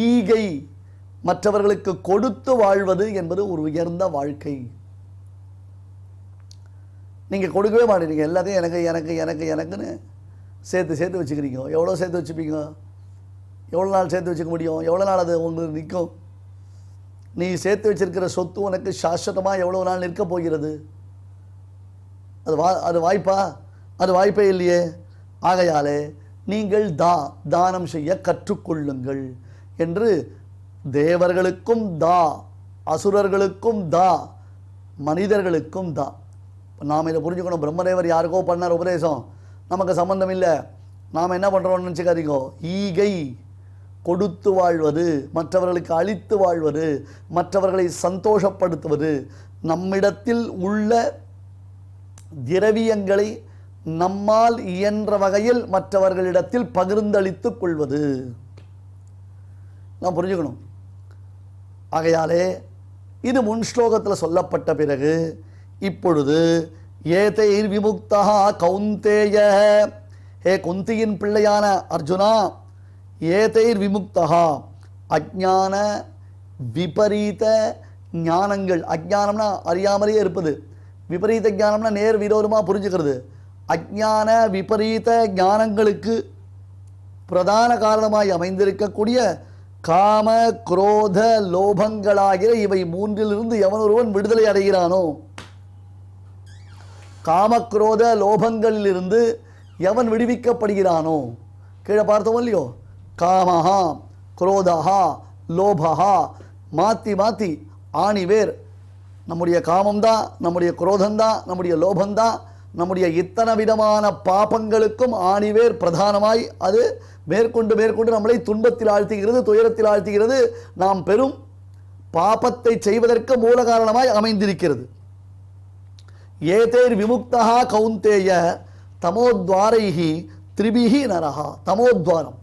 ஈகை, மற்றவர்களுக்கு கொடுத்து வாழ்வது என்பது ஒரு உயர்ந்த வாழ்க்கை. நீங்கள் கொடுக்கவே மாட்டேறீங்க, எல்லாத்தையும் எனக்கு எனக்கு எனக்கு எனக்குன்னு சேர்த்து வச்சுக்கிறீங்க. எவ்வளோ சேர்த்து வச்சுப்பீங்க? எவ்வளோ நாள் சேர்த்து வச்சுக்க முடியும்? எவ்வளோ நாள் அது உங்களுக்கு நிற்கும்? நீ சேர்த்து வச்சிருக்கிற சொத்து உனக்கு சாஸ்வதமாக எவ்வளோ நாள் நிற்க போகிறது? அது வாய்ப்பா? அது வாய்ப்பே இல்லையே. ஆகையாலே நீங்கள் தானம் செய்ய கற்றுக்கொள்ளுங்கள் என்று தேவர்களுக்கும் அசுரர்களுக்கும் மனிதர்களுக்கும் நாம் இதை புரிஞ்சுக்கணும். பிரம்மதேவர் யாருக்கோ பண்ணார் உபதேசம், நமக்கு சம்பந்தம் இல்லை. நாம் என்ன பண்ணுறோம்னு நினச்சிக்காதீங்க. ஈகை, கொடுத்து வாழ்வது, மற்றவர்களுக்கு அளித்து வாழ்வது, மற்றவர்களை சந்தோஷப்படுத்துவது, நம்மிடத்தில் உள்ள திரவியங்களை நம்மால் இயன்ற வகையில் மற்றவர்களிடத்தில் பகிர்ந்தளித்துக் கொள்வது. நாம் புரிஞ்சுக்கணும். ஆகையாலே இது முன் ஸ்லோகத்தில் சொல்லப்பட்ட பிறகு இப்பொழுது ஏதைர் விமுக்தா கௌந்தேய, ஹே குந்தியின் பிள்ளையான அர்ஜுனா, ஏதைர் விமுக்தா, அஜ்ஞான விபரீத ஞானங்கள், அஜ்ஞானம்னா அறியாமலேயே இருப்பது, விபரீத ஞானம்னா நேர் விரோதமாக புரிஞ்சுக்கிறது. அஜ்ஞான விபரீத ஞானங்களுக்கு பிரதான காரணமாய் அமைந்திருக்கக்கூடிய காம குரோத லோபங்களாகிற இவை மூன்றிலிருந்து எவன் ஒருவன் விடுதலை அடைகிறானோ, காமக்ரோத லோபங்களிலிருந்து எவன் விடுவிக்கப்படுகிறானோ, கீழே பார்த்தோம் இல்லையோ, காமஹா குரோதஹா லோபஹா, மாற்றி மாற்றி ஆணிவேர் நம்முடைய காமம்தான், நம்முடைய குரோதம்தான், நம்முடைய லோபந்தான், நம்முடைய இத்தனை விதமான பாபங்களுக்கும் ஆணிவேர் பிரதானமாய் அது மேற்கொண்டு மேற்கொண்டு நம்மளை துன்பத்தில் ஆழ்த்துகிறது, துயரத்தில் ஆழ்த்துகிறது, நாம் பெரும் பாபத்தை செய்வதற்கு மூல காரணமாய் அமைந்திருக்கிறது. ஏதேர் விமுக்தா கௌந்தேய தமோத்வாரைஹி திரிபிஹி நரஹா, தமோத்வாரம்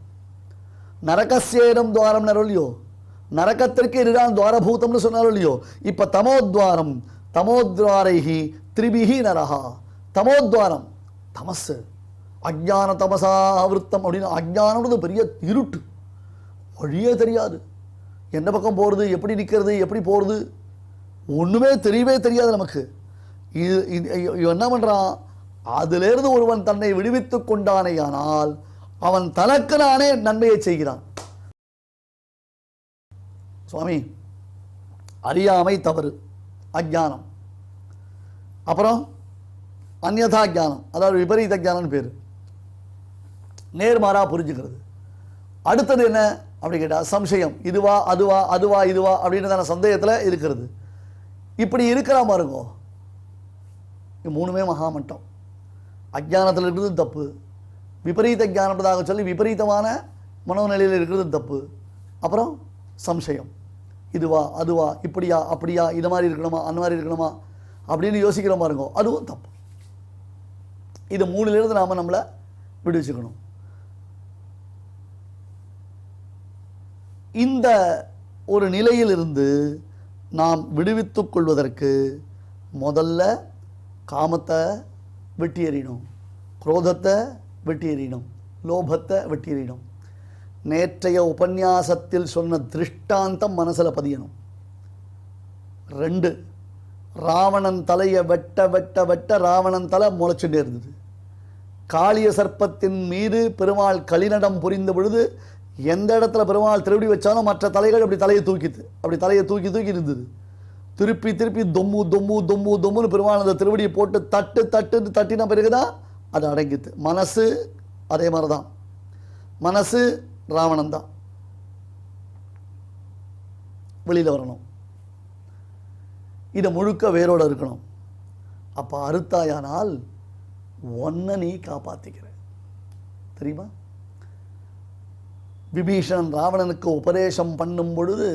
நரகசேனம் துவாரம் நரொல்லியோ, நரகத்திற்கு இதுதான் துவாரபூதம்னு சொன்னாலும் இல்லையோ, இப்போ தமோத்வாரம், தமோத்வாரைஹி திரிபிஹி நரஹா, தமோத்வாரம் தமஸ், அஜ்ஞான தமசா விருத்தம் அப்படின்னு, அஜ்ஞானம்ன்றது பெரிய இருட்டு, வழியே தெரியாது, எந்த பக்கம் போகிறது, எப்படி நிற்கிறது, எப்படி போகிறது, ஒன்றுமே தெரியவே தெரியாது நமக்கு. இது என்ன பண்ணுறான், அதிலிருந்து ஒருவன் தன்னை விடுவித்து கொண்டானேயானால் அவன் தனக்கு நானே நன்மையை செய்கிறான். சுவாமி, அறியாமை தவறு, அஜ்ஞானம். அப்புறம் அந்யதா ஜானம், அதாவது விபரீத ஜானம்னு பேர், நேர்மாறாக புரிஞ்சுக்கிறது. அடுத்தது என்ன அப்படி கேட்டால் சம்சயம், இதுவா அதுவா அதுவா இதுவா அப்படின்னு தான சந்தேகத்தில் இருக்கிறது. இப்படி இருக்கிறா பாருங்கோ, இது மூணுமே மகாமட்டம். அஜ்ஞானத்தில் இருக்கிறது தப்பு, விபரீத ஜானப்பதாக சொல்லி விபரீதமான மனோநிலையில் இருக்கிறது தப்பு, அப்புறம் சம்சயம், இதுவா அதுவா இப்படியா அப்படியா இது மாதிரி இருக்கணுமா அந்த மாதிரி இருக்கணுமா அப்படின்னு யோசிக்கிற பாருங்க, அதுவும் தப்பு. இது மூணுலேருந்து நாம் நம்மளை விடுவிச்சுக்கணும். இந்த ஒரு நிலையிலிருந்து நாம் விடுவித்துக் கொள்வதற்கு முதல்ல காமத்தை வெட்டி எறியணும், குரோதத்தை வெட்டி எறியணும், லோபத்தை வெட்டி எறியணும். நேற்றைய உபன்யாசத்தில் சொன்ன திருஷ்டாந்தம் மனசில் பதியணும். 2, ராவணன் தலையை வெட்ட வெட்ட வெட்ட ராவணன் தலை முளைச்சுட்டே இருந்தது. காளிய சர்ப்பத்தின் மீது பெருமாள் களிநடம் புரிந்த பொழுது எந்த இடத்துல பெருமாள் திருப்பி வச்சாலும் மற்ற தலைகள் அப்படி தலையை தூக்கிது, அப்படி தலையை தூக்கி தூக்கி இருந்தது. திருப்பி திருப்பி தொம்மு தொம்மு தொம்மு தொம்முன்னு பெருமாள் அந்த திருவடியை போட்டு தட்டு தட்டுன்னு தட்டின பிறகுதான் அது அடங்கிது. மனசு அதே மாதிரி தான், மனசு ராவணன் தான், வெளியில் வரணும். இதை முழுக்க வேரோடு இருக்கணும். அப்போ அறுத்தாயானால் ஒன்றை நீ காப்பாற்றிக்கிற தெரியுமா? விபீஷணன் ராவணனுக்கு உபதேசம் பண்ணும் பொழுது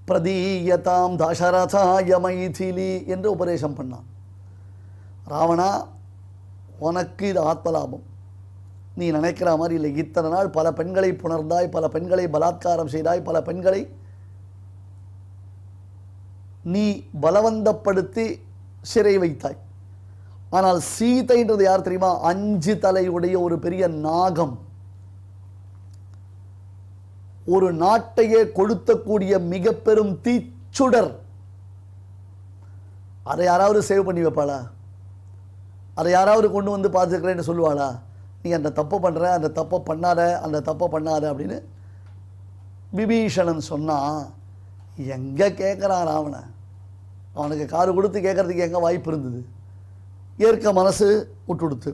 பிரதீயதாம் தசரதாய மைதிலி என்று உபதேசம் பண்ணான். ராவணா, உனக்கு இது ஆத்மலாபம், நீ நினைக்கிற மாதிரி இல்லை. இத்தனை நாள் பல பெண்களை புணர்ந்தாய், பல பெண்களை பலாத்காரம் செய்தாய், பல பெண்களை நீ பலவந்தப்படுத்தி சிறை வைத்தாய். ஆனால் சீதைன்றது யார் தெரியுமா? 5 தலையுடைய ஒரு பெரிய நாகம், ஒரு நாட்டையே கொளுத்தக்கூடிய மிக பெரும் தீச்சுடர். அதை யாராவது சேவ் பண்ணி வைப்பாளா? அதை யாராவது கொண்டு வந்து பார்த்துக்கிறேன்னு சொல்லுவாளா? நீ அந்த தப்பை பண்ணுற, அந்த தப்பை பண்ணாத, அந்த தப்பை பண்ணாத அப்படின்னு விபீஷணன் சொன்னால் எங்கே கேட்குறான் ராவணன்? அவனுக்கு காது கொடுத்து கேட்குறதுக்கு எங்கே வாய்ப்பு இருந்தது? ஏற்க மனசு விட்டுடுத்து.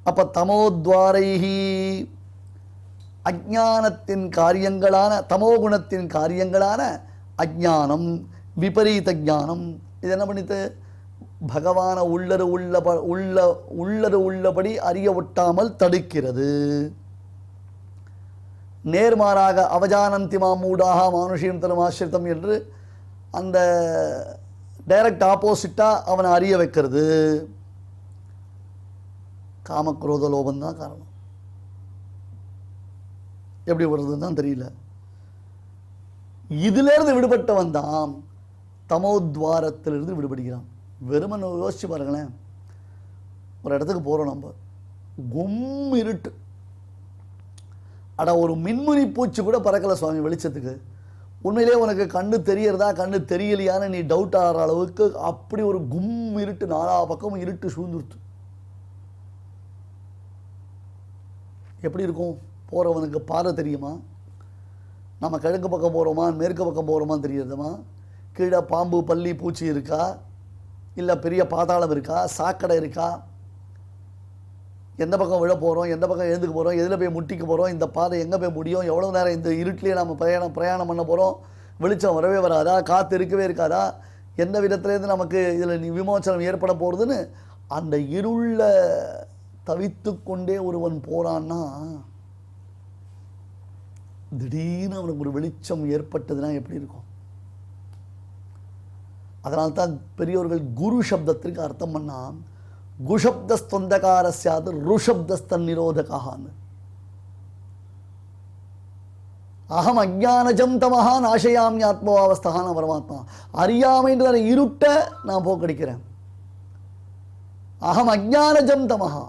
அப்போ தமோத்வாரைஹி, அஜ்ஞானத்தின் காரியங்களான தமோகுணத்தின் காரியங்களான அஜ்ஞானம், விபரீத ஞானம், இது என்ன பண்ணித்து? பகவான உள்ளது உள்ளபடி அறிய ஒட்டாமல் தடுக்கிறது. நேர்மாறாக அவஜானந்தி மாமூடாக மானுஷியம் தருமாசிரித்தம் என்று அந்த டைரக்ட் ஆப்போசிட்டாக அவனை அறிய வைக்கிறது. காமக்ரோத லோபம் தான் காரணம். எப்படி வருதுன்னு தான் தெரியல. இதிலிருந்து விடுபட்டவன் தான் தமோத்வாரத்திலிருந்து விடுபடுகிறான். வெறுமன் யோசிச்சு பாருங்களேன், ஒரு இடத்துக்கு போகிறோம், நம்ம கும் இருட்டு, அட ஒரு மின்முனி பூச்சி கூட பறக்கலை சுவாமி வெளிச்சத்துக்கு. உண்மையிலே உனக்கு கண்ணு தெரியறதா கண்ணு தெரியலையான்னு நீ டவுட் ஆகிற அளவுக்கு அப்படி ஒரு கும் இருட்டு, நாலா பக்கமும் இருட்டு சூழ்ந்துருத்து. எப்படி இருக்கும்? போகிறவனுக்கு பாறை தெரியுமா? நம்ம கிழக்கு பக்கம் போகிறோமா மேற்கு பக்கம் போகிறோமான்னு தெரியுதுமா? கீழே பாம்பு பல்லி பூச்சி இருக்கா, இல்லை பெரிய பாதாளம் இருக்கா, சாக்கடை இருக்கா, எந்த பக்கம் விழ போகிறோம், எந்த பக்கம் எழுந்துக்க போகிறோம், எதில் போய் முட்டிக்க போகிறோம், இந்த பாதை எங்கே போய் முடியும், எவ்வளோ நேரம் இந்த இருட்டிலே நம்ம பிரயாணம் பண்ண போகிறோம், வெளிச்சம் வரவே வராதா, காற்று இருக்கவே இருக்காதா, எந்த விதத்துலேருந்து நமக்கு இதில் விமோச்சனம் ஏற்பட போகிறதுன்னு அந்த இருளில் தவித்து கொண்டே ஒருவன் போகிறான்னா, திடீர்னு அவனுக்கு ஒரு வெளிச்சம் ஏற்பட்டதுன்னா எப்படி இருக்கும்? அதனால்தான் பெரியோர்கள் குரு சப்தத்திற்கு அர்த்தம் பண்ணா குஷப்தஸ்தொந்தகாரஸ்யாது ருஷப்தஸ்தன் நிரோதகான்னு. அகம் அஜானஜம் தமஹா நாசயாமி ஆத்மவாவஸ்தகான பரமாத்மா. அறியாமைன்ற இருட்டை நான் போக்கடிக்கிறேன். அகம் அஜானஜம் தமஹா,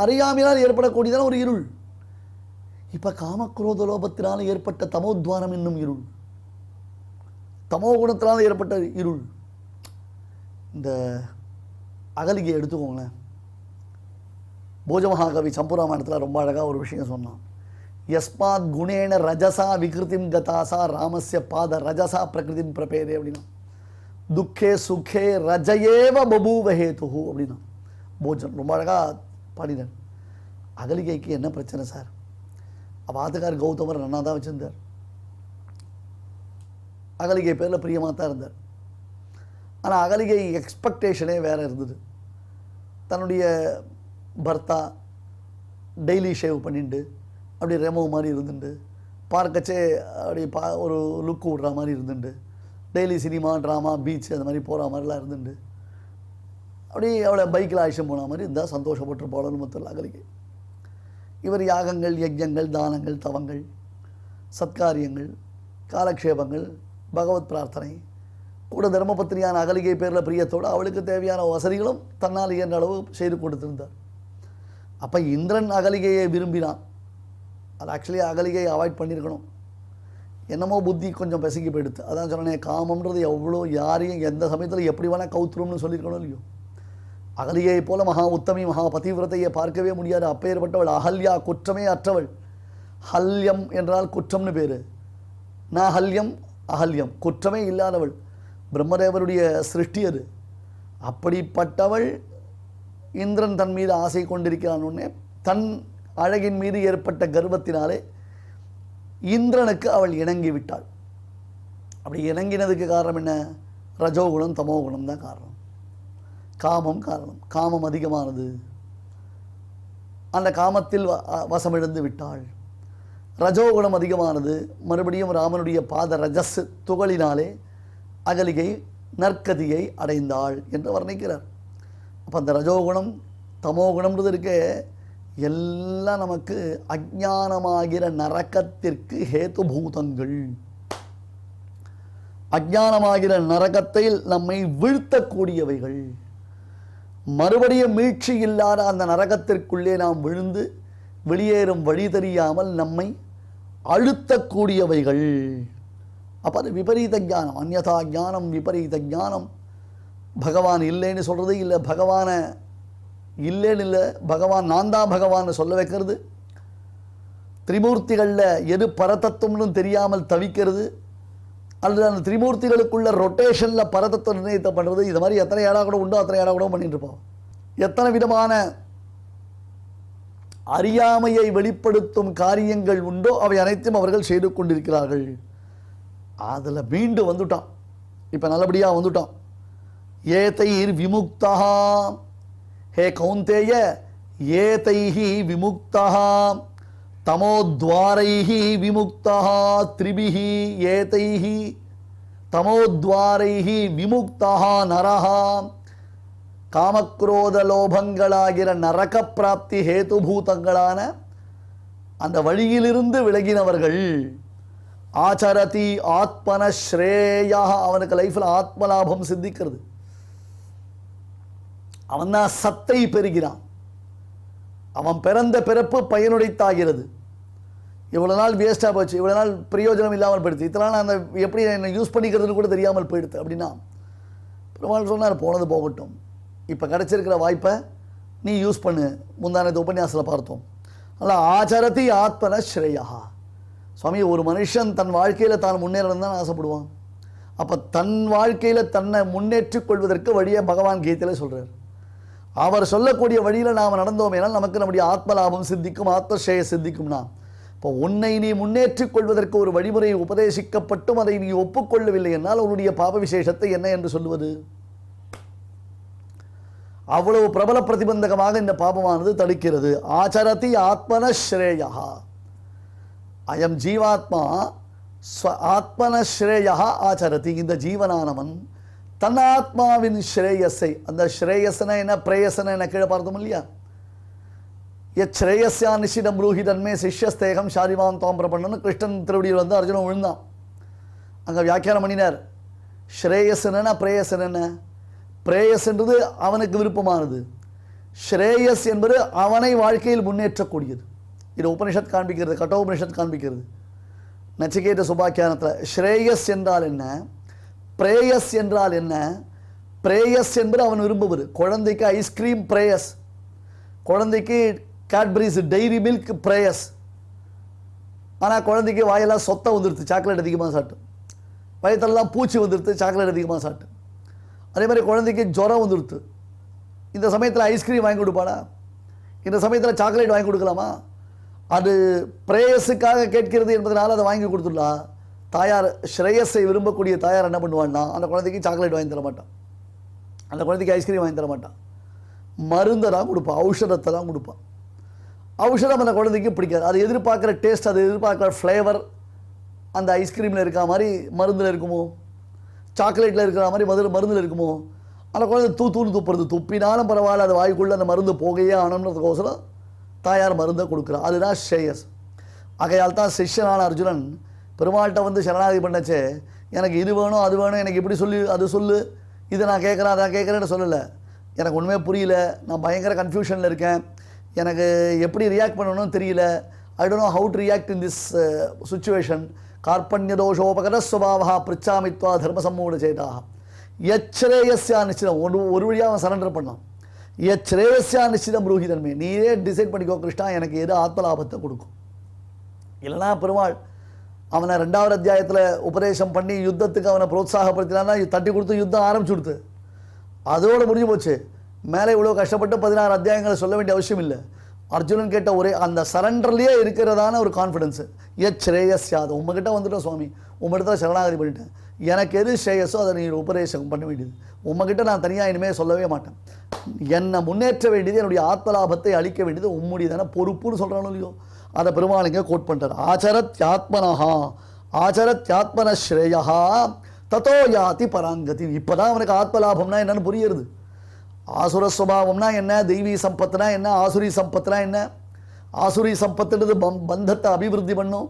அறியாமையினால் ஏற்படக்கூடியதான ஒரு இருள். இப்ப காமக்ரோத லோபத்தினால் ஏற்பட்ட தமோத்வாரம் என்னும் இருள், தமோ குணத்தினால் ஏற்பட்ட இருள். இந்த அகலிகை எடுத்துக்கோங்களேன். போஜமகாகவி சம்புராமாயணத்தில் ரொம்ப அழகாக ஒரு விஷயம் சொன்னான். யஸ்மாத் குணேன ரஜசா விகிருதிம் கதாசா ராமஸ்ய பாத ரஜசா பிரகிருதிம் பிரபேதே அப்படின்னா, துக்கே சுகே ரஜயேவ பபூவஹேது அப்படின்னா போஜன் ரொம்ப அழகாக பாடினார். அகலிகைக்கு என்ன பிரச்சனை சார்? ஆத்துக்கார் கௌதமர் நன்னா தான் வச்சுருந்தார், அகலிகை பேரில் பிரியமாக தான் இருந்தார். ஆனால் அகலிகை எக்ஸ்பெக்டேஷனே வேறு இருந்தது. தன்னுடைய பர்த்தா டெய்லி ஷேவ் பண்ணிட்டு அப்படி ரெமோ மாதிரி இருந்துட்டு, பார்க்கச்சே அப்படி ஒரு லுக்கு விடுற மாதிரி இருந்துட்டு, டெய்லி சினிமா ட்ராமா பீச் அந்த மாதிரி போகிற மாதிரிலாம் இருந்துட்டு, அப்படி அவளை பைக்கில் ஆயுஷம் போன மாதிரி இருந்தால் சந்தோஷப்பட்டு போகணும்னு மொத்தம் அகலிகை. இவர் யாகங்கள் யஜ்யங்கள் தானங்கள் தவங்கள் சத்காரியங்கள் காலக்ஷேபங்கள் பகவத் பிரார்த்தனை கூட தர்மபத்திரியான அகலிகை பேரில் பிரியத்தோடு அவளுக்கு தேவையான வசதிகளும் தன்னால் இயன்ற அளவு செய்து கொடுத்திருந்தார். அப்போ இந்திரன் அகலிகையை விரும்பினான். அது ஆக்சுவலி அகலிகையை அவாய்ட் பண்ணியிருக்கணும். என்னமோ புத்தி கொஞ்சம் பெசகி போயிடுது. அதான் சொன்னேன், காமம்ன்றது எவ்வளோ யாரையும் எந்த சமயத்தில் எப்படி வேணால் கவுத்துரும்னு சொல்லியிருக்கணும் இல்லையோ. அகலியை போல மகா உத்தமி மகா பதிவிரத்தையை பார்க்கவே முடியாது. அப்பேற்பட்டவள் அகல்யா, குற்றமே அற்றவள். ஹல்யம் என்றால் குற்றம்னு பேர். நான் ஹல்யம் அகல்யம், குற்றமே இல்லாதவள். பிரம்மதேவருடைய சிருஷ்டி அது. அப்படிப்பட்டவள் இந்திரன் தன் மீது ஆசை கொண்டிருக்கிறான். உடனே தன் அழகின் மீது ஏற்பட்ட கர்வத்தினாலே இந்திரனுக்கு அவள் இணங்கி விட்டாள். அப்படி இணங்கினதுக்கு காரணம் என்ன? ரஜோகுணம் தமோகுணம் தான் காரணம். காமம் காரணம். காமம் அதிகமானது. அந்த காமத்தில் வசமிழந்து விட்டாள். ரஜோகுணம் அதிகமானது. மறுபடியும் ராமனுடைய பாத ரஜஸ் துகளினாலே அகலிகை நற்கதியை அடைந்தாள் என்று வர்ணிக்கிறார். அப்போ அந்த ரஜோகுணம் தமோகுணம்ன்றது இருக்கே, எல்லாம் நமக்கு அஜ்ஞானமாகிற நரகத்திற்கு ஹேதுபூதங்கள். அஜ்ஞானமாகிற நரகத்தில் நம்மை வீழ்த்தக்கூடியவைகள். மறுபடியும் மீட்சி இல்லாத அந்த நரகத்திற்குள்ளே நாம் விழுந்து வெளியேறும் வழி தெரியாமல் நம்மை அழுத்தக்கூடியவைகள். அப்போ அது விபரீத ஞானம். அந்யதா ஞானம் விபரீத ஞானம். பகவான் இல்லைன்னு சொல்கிறது இல்லை, பகவானை இல்லைன்னு இல்லை, பகவான் நான் தான் பகவான் சொல்ல வைக்கிறது. திரிமூர்த்திகளில் எது பரதத்துவம்னு தெரியாமல் தவிக்கிறது, அல்லது அந்த திரிமூர்த்திகளுக்குள்ள ரொட்டேஷனில் பரதத்துவ நிர்ணயத்தை பண்ணுறது. இது மாதிரி எத்தனை ஏடா கூட உண்டோ அத்தனை ஏடா கூட பண்ணிட்டு இருப்போம். எத்தனை விதமான அறியாமையை வெளிப்படுத்தும் காரியங்கள் உண்டோ அவை அனைத்தும் அவர்கள் செய்து கொண்டிருக்கிறார்கள். அதில் மீண்டு வந்துட்டான். இப்போ நல்லபடியாக வந்துட்டான். ஏதைர் விமுக்தா, ஹே கௌந்தேய ஏதைஹி விமுக்தா தமோத்வாரைஹி விமுக்தா த்ரிபிஹி ஏதைஹி தமோத்வாரைஹி விமுக்தா நரஹா. காமக்ரோத லோபங்களாகிற நரக பிராப்தி ஹேதுபூதங்களான அந்த வழியிலிருந்து விலகினவர்கள். ஆச்சரதி ஆத்மன ஸ்ரேயா, அவனுக்கு லைஃப்பில் ஆத்மலாபம் சித்திக்கிறது. அவன் தான் சத்தை பெறுகிறான். அவன் பிறந்த பிறப்பு பயனுடைத்தாகிறது. இவ்வளோ நாள் வேஸ்ட்டாக போச்சு, இவ்வளோ நாள் பிரயோஜனம் இல்லாமல் போயிடுச்சு, இத்தனை நாள் அந்த எப்படி என்னை யூஸ் பண்ணிக்கிறதுன்னு கூட தெரியாமல் போயிடுது. அப்படின்னா பெருமாள் சொன்னார், போனது போகட்டும், இப்போ கிடச்சிருக்கிற வாய்ப்பை நீ யூஸ் பண்ணு. முந்தானத்து உபன்யாசத்தில் பார்த்தோம். அதனால் ஆச்சரதி ஆத்மன ஸ்ரேயா. சுவாமி, ஒரு மனுஷன் தன் வாழ்க்கையில் தான் முன்னேறணும் தான் ஆசைப்படுவான். அப்போ தன் வாழ்க்கையில் தன்னை முன்னேற்றிக் கொள்வதற்கு வழியை பகவான் கீதையில் சொல்கிறார். அவர் சொல்லக்கூடிய வழியில் நாம் நடந்தோம் ஏனால் நமக்கு நம்முடைய ஆத்மலாபம் சித்திக்கும், ஆத்மஸ்ரேய சித்திக்கும்னா. இப்போ உன்னை நீ முன்னேற்றிக் கொள்வதற்கு ஒரு வழிமுறை உபதேசிக்கப்பட்டும் அதை நீ ஒப்புக்கொள்ளவில்லை என்னால் உன்னுடைய பாப விசேஷத்தை என்ன என்று சொல்லுவது? அவ்வளவு பிரபல பிரதிபந்தகமாக இந்த பாபமானது தடுக்கிறது. ஆச்சரதி ஆத்மன ஸ்ரேயா. அயம் ஜீவாத்மா ஆத்மன ஸ்ரேயா ஆச்சரதி. இந்த ஜீவனானவன் தன் ஆத்மாவின் ஸ்ரேயஸை, அந்த ஸ்ரேயசனை என்ன பிரேயசனை என்ன கீழே பார்த்தோம் இல்லையா? ஸ்ரேயஸ்யா நிஷிடம் ப்ரூஹி தன்மே சிஷ்யஸ்தேகம் ஷாரிமான் தோம் பிரபண்ணன்னு கிருஷ்ணன் திருவடியில் வந்து அர்ஜுனன் விழுந்தான். அங்கே வியாக்கியானம் பண்ணினார். ஸ்ரேயஸ் என்ன, பிரேயசன் என்ன? பிரேயஸ் என்றது அவனுக்கு விருப்பமானது, ஸ்ரேயஸ் என்பது அவனை வாழ்க்கையில் முன்னேற்றக்கூடியது. இது உபனிஷத் காண்பிக்கிறது, கட்டோபனிஷத் காண்பிக்கிறது. நச்சிகேத சுபாக்கியானத்தில் ஸ்ரேயஸ் என்றால் என்ன, பிரேயஸ் என்றால் என்ன? பிரேயஸ் என்பது அவன் விரும்புவது. குழந்தைக்கு ஐஸ்கிரீம் பிரேயஸ், குழந்தைக்கு கேட்பரிஸ் டெய்ரி மில்க் பிரேயஸ். ஆனால் குழந்தைக்கு வாயெல்லாம் சொத்தை வந்துடுது, சாக்லேட் அதிகமாக சாப்பிட்டு. வயத்தெல்லாம் பூச்சி வந்துடுது, சாக்லேட் அதிகமாக சாப்பிட்டு. அதே மாதிரி குழந்தைக்கு ஜுரம் வந்துடுது. இந்த சமயத்தில் ஐஸ்கிரீம் வாங்கி கொடுப்பானா? இந்த சமயத்தில் சாக்லேட் வாங்கி கொடுக்கலாமா? அது பிரேயஸுக்காக கேட்கிறது என்பதனால அதை வாங்கி கொடுத்துடலாம். தாயார் ஸ்ரேயஸை விரும்பக்கூடிய தாயார் என்ன பண்ணுவான்னா, அந்த குழந்தைக்கு சாக்லேட் வாங்கி தர மாட்டான், அந்த குழந்தைக்கு ஐஸ்கிரீம் வாங்கி தர மாட்டான், மருந்தை தான் கொடுப்பான், ஔஷதத்தை தான் கொடுப்பான். ஔஷதம் அந்த குழந்தைக்கு பிடிக்காது. அது எதிர்பார்க்குற டேஸ்ட், அது எதிர்பார்க்குற ஃப்ளேவர் அந்த ஐஸ்கிரீமில் இருக்கிற மாதிரி மருந்தில் இருக்குமோ, சாக்லேட்டில் இருக்கிற மாதிரி மருந்தில் இருக்குமோ? அந்த குழந்தை தூன்னு துப்புறது, துப்பினாலும் பரவாயில்ல, அது வாய்க்குள்ளே அந்த மருந்து போகையே ஆனன்றதுக்கோசரம் தாயார் மருந்தை கொடுக்குறா. அதுதான் ஸ்ரேயஸ். ஆகையால் தான் சிஷ்யனான அர்ஜுனன் பெருமாள்கிட்ட வந்து சரணாகதி பண்ணச்சே, எனக்கு இது வேணும் அது வேணும், எனக்கு இப்படி சொல்லி அது சொல்லு, இதை நான் கேட்குறேன் அதை நான் கேட்குறேன்னு சொல்லலை. எனக்கு ஒன்றுமே புரியல, நான் பயங்கர கன்ஃபியூஷனில் இருக்கேன், எனக்கு எப்படி ரியாக்ட் பண்ணணும்னு தெரியல, I don't know how to react in this situation. கார்பண்ய தோஷோபகர ஸ்வபாவா பிரிச்சாமித்வா தர்ம சம்மூட சேதாக யச்ரேயஸ்யா நிச்சிதம். ஒரு வழியாக அவன் சரண்டர் பண்ணான். யச்ரேயஸ்யா நிச்சிதம் ப்ரூஹிதன்மே, நீயே டிசைட் பண்ணிக்கோ கிருஷ்ணா, எனக்கு எது ஆத்மலாபத்தை கொடுக்கும். இல்லைனா பெருமாள் அவனை 2வது அத்தியாயத்தில் உபதேசம் பண்ணி யுத்தத்துக்கு அவனை புரோத்சாகப்படுத்தினான்னா தட்டி கொடுத்து யுத்தம் ஆரம்பிச்சு கொடுத்து அதோடு முடிஞ்சு போச்சு. மேலே இவ்வளோ கஷ்டப்பட்டு 16 அத்தியாயங்களை சொல்ல வேண்டிய அவசியம் இல்லை. அர்ஜுனன் கேட்ட ஒரே அந்த சரண்டர்லேயே இருக்கிறதான ஒரு கான்ஃபிடென்ஸு. ஸ்ரேயஸ்யாது, உங்ககிட்ட வந்துட்டோம் சுவாமி, உங்கள்கிட்ட சரணாகதி பண்ணிட்டேன், எனக்கு எது ஸ்ரேயஸோ அதை நீ உபதேசம் பண்ண வேண்டியது, உங்ககிட்ட நான் தனியாக இனிமேல் சொல்லவே மாட்டேன், என்னை முன்னேற்ற வேண்டியது, என்னுடைய ஆத்மலாபத்தை அளிக்க வேண்டியது உம்முடையதான பொறுப்புன்னு சொல்கிறானோ இல்லையோ, அதை பெருமாளுங்க கோட் பண்ணுறார். ஆச்சரத்யாத்மனஹா ஆச்சரத்யாத்மன ஸ்ரேயா தத்தோ யாதி பராங்கதி. இப்போ தான் அவனுக்கு ஆத்மலாபம்னா என்னன்னு புரியுறது. ஆசுர சுபாவம்னா என்ன, தெய்வீ சம்பத்துனா என்ன, ஆசுரி சம்பத்துனா என்ன. ஆசுரி சம்பத்துன்றது பந்தத்தை அபிவிருத்தி பண்ணும்,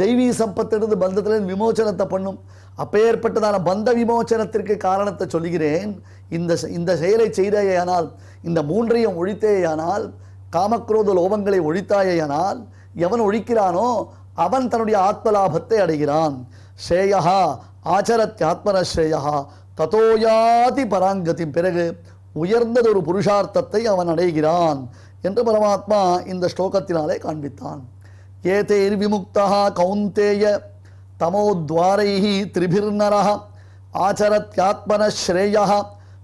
தெய்வீ சம்பத்துன்றது பந்தத்திலிருந்து விமோச்சனத்தை பண்ணும். அப்பேற்பட்டதான பந்த விமோச்சனத்திற்கு காரணத்தை சொல்லுகிறேன். இந்த செயலை செய்தேயானால், இந்த 3ஐயும் ஒழித்தேயானால், காமக்ரோத லோபங்களை ஒழித்தாயானால், எவன் ஒழிக்கிறானோ அவன் தன்னுடைய ஆத்மலாபத்தை அடைகிறான். ஸ்ரேயா ஆச்சரத்யாத்மன ஸ்ரேயா தத்தோயாதி பராங்கதி, பிறகு உயர்ந்ததொரு புருஷார்த்தத்தை அவன் அடைகிறான் என்று பரமாத்மா இந்த ஸ்லோகத்தினாலே காண்பித்தான். ஏதேர் விமுக்தா கௌந்தேய தமோத்வாரைஹி திரிபிர்நரஹ ஆச்சரத்யாத்மன ஸ்ரேயா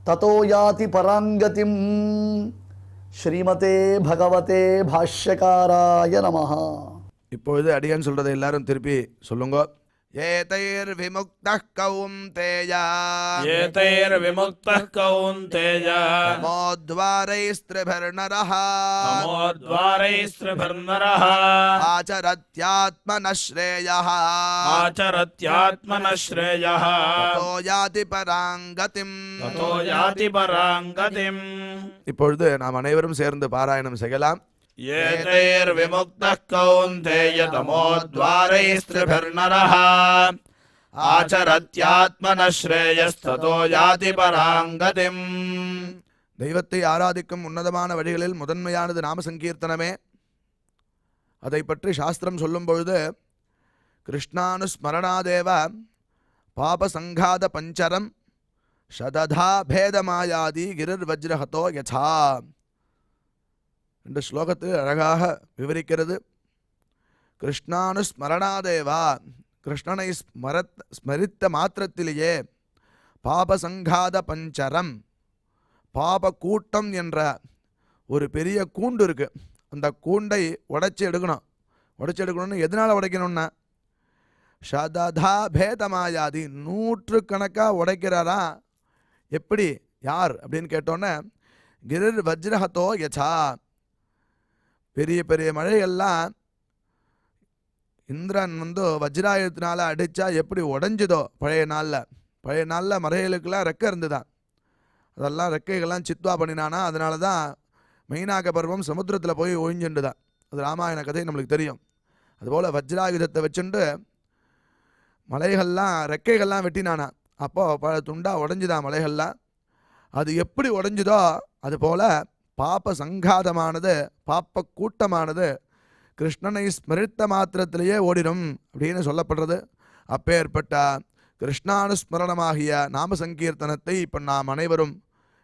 ததோ யாதி பராங்கதிம். ஸ்ரீமதே பகவதே பாஷ்யகாராய நமஹ. இப்பொழுது அடியான் சொல்கிறத எல்லாரும் திருப்பி சொல்லுங்க. एतैर्विमुक्तः कौन्तेय एतैर्विमुक्तः कौन्तेय तमोद्वारैस्त्रिभिर्नरः तमोद्वारैस्त्रिभिर्नरः आचरत्यात्मनः श्रेयः आचरत्यात्मनः श्रेयः ततो याति परां गतिम् ततो याति परां गतिम् இப்பொழுது நாம் அனைவரும் சேர்ந்து பாராயணம் செய்யலாம். एतैर्विमुक्तः कौन्तेय तमोद्वारैस्त्रिभिर्नरः आचरत्यात्मनः श्रेयस्ततो याति परां गतिम्. தெய்வத்தை ஆராதிக்கும் உன்னதமான வழிகளில் முதன்மையானது நாம சங்கீர்த்தனமே. அதை பற்றி சாஸ்திரம் சொல்லும் பொழுது கிருஷ்ணானுஸ்மரணாதேவ பாபசங்காத பஞ்சரம் ஷததா பேதமாயாதி கிரிர் வஜ்ரஹதோ யசா என்ற ஸ்லோகத்தில் அழகாக விவரிக்கிறது. கிருஷ்ணானுஸ்மரணாதேவா, கிருஷ்ணனை ஸ்மரித்த மாத்திரத்திலேயே பாபசங்காத பஞ்சரம், பாப கூட்டம் என்ற ஒரு பெரிய கூண்டு இருக்கு. அந்த கூண்டை உடைச்சி எடுக்கணும்னு எதனால் உடைக்கணும்னா ஷததா பேதமாயாதி, நூற்றுக்கணக்காக உடைக்கிறாரா. எப்படி, யார் அப்படின்னு கேட்டோன்னே கிரிர் வஜ்ரஹதோ யசா, பெரிய பெரிய மழைகள்லாம் இந்திரன் வஜ்ராயுதத்தினால அடித்தா எப்படி உடஞ்சுதோ பழைய நாளில் மலைகளுக்கெல்லாம் ரெக்கை இருந்துதான், அதெல்லாம் ரெக்கைகள்லாம் சித்வா பண்ணினானா. அதனால தான் மெயினாக பருவம் சமுத்திரத்தில் போய் ஒழிஞ்சுண்டுதான். அது ராமாயண கதை நம்மளுக்கு தெரியும். அதுபோல் வஜ்ராயுதத்தை வச்சுண்டு மலைகள்லாம் ரெக்கைகள்லாம் வெட்டினானா. அப்போது பல துண்டாக உடஞ்சுதான் மலைகள்லாம். அது எப்படி உடஞ்சுதோ அதுபோல் பாப்ப சங்காதமானது, பாப்ப கூட்டமானது கிருஷ்ணனை ஸ்மரித்த மாத்திரத்திலேயே ஓடிடும் அப்படின்னு சொல்லப்படுறது. அப்பேற்பட்ட கிருஷ்ணானுஸ்மரணமாகிய நாம சங்கீர்த்தனத்தை இப்போ நாம் அனைவரும்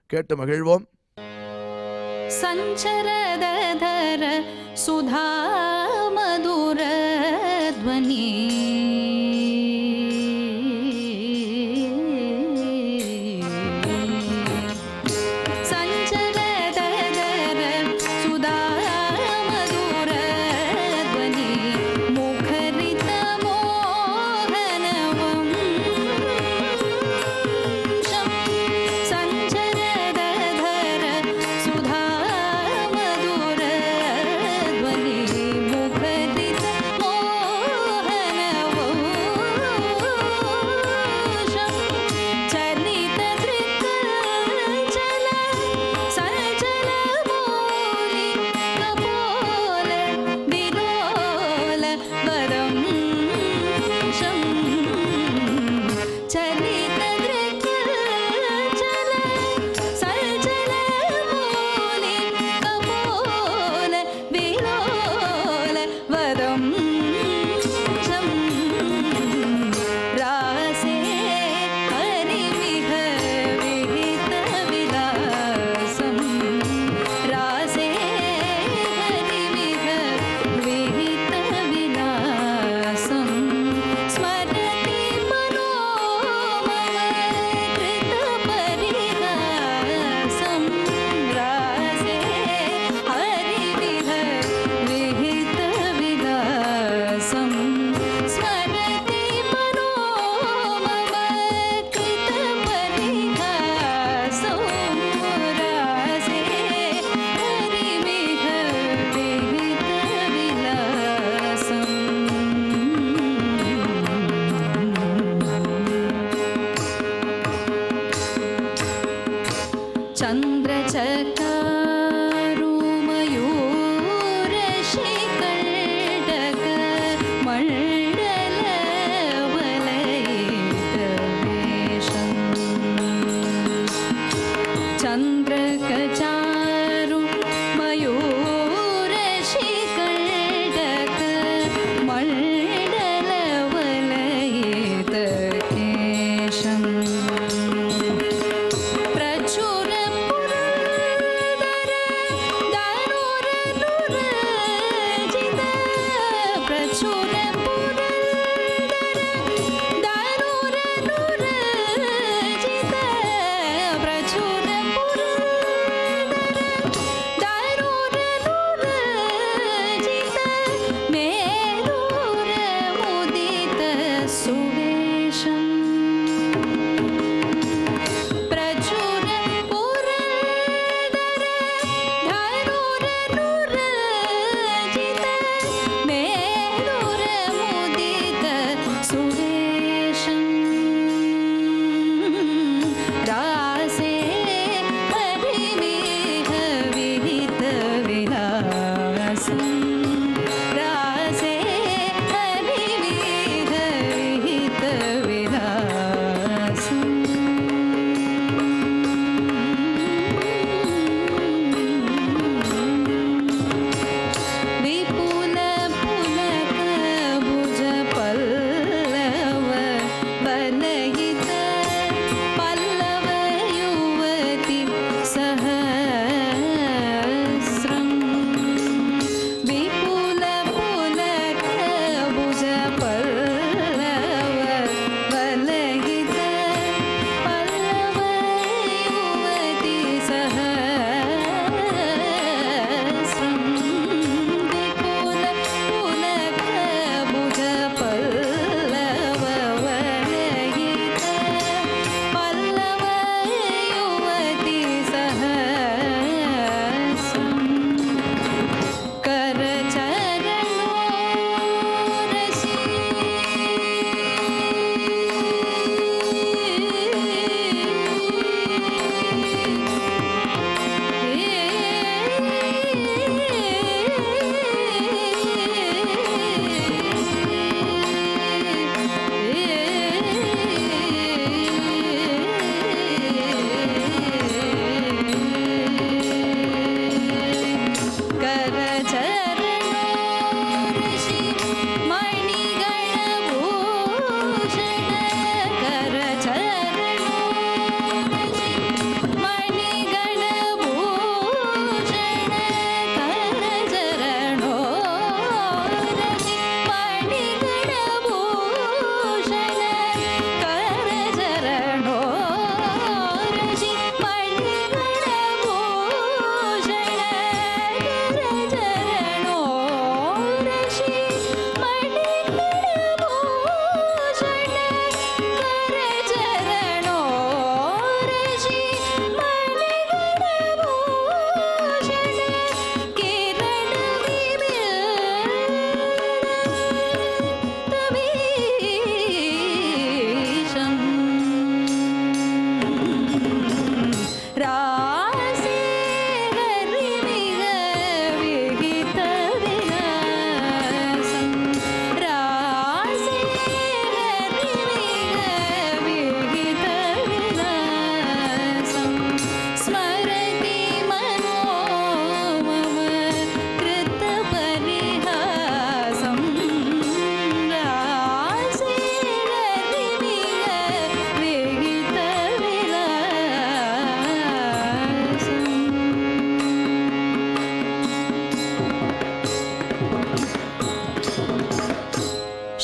கேட்டு மகிழ்வோம். சஞ்சரதர சுதா மதுர த்வனி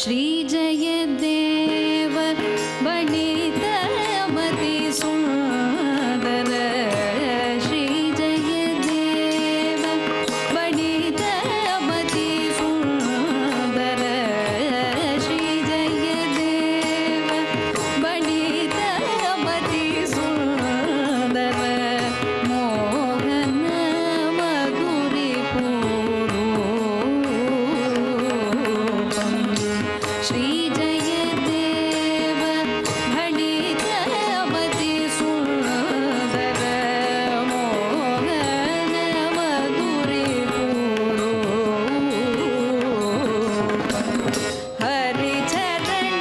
श्रीजयदेव बणितमति सुन्दर श्रीजयदेव बणितमति सुन्दर श्रीजयदेव बणितमति सुन्दर मोहन मधुरिपूरूपम् श्रीजयदेव भणितमति सुन्दर मोहन मधुरिपूरूपम् हरिचरण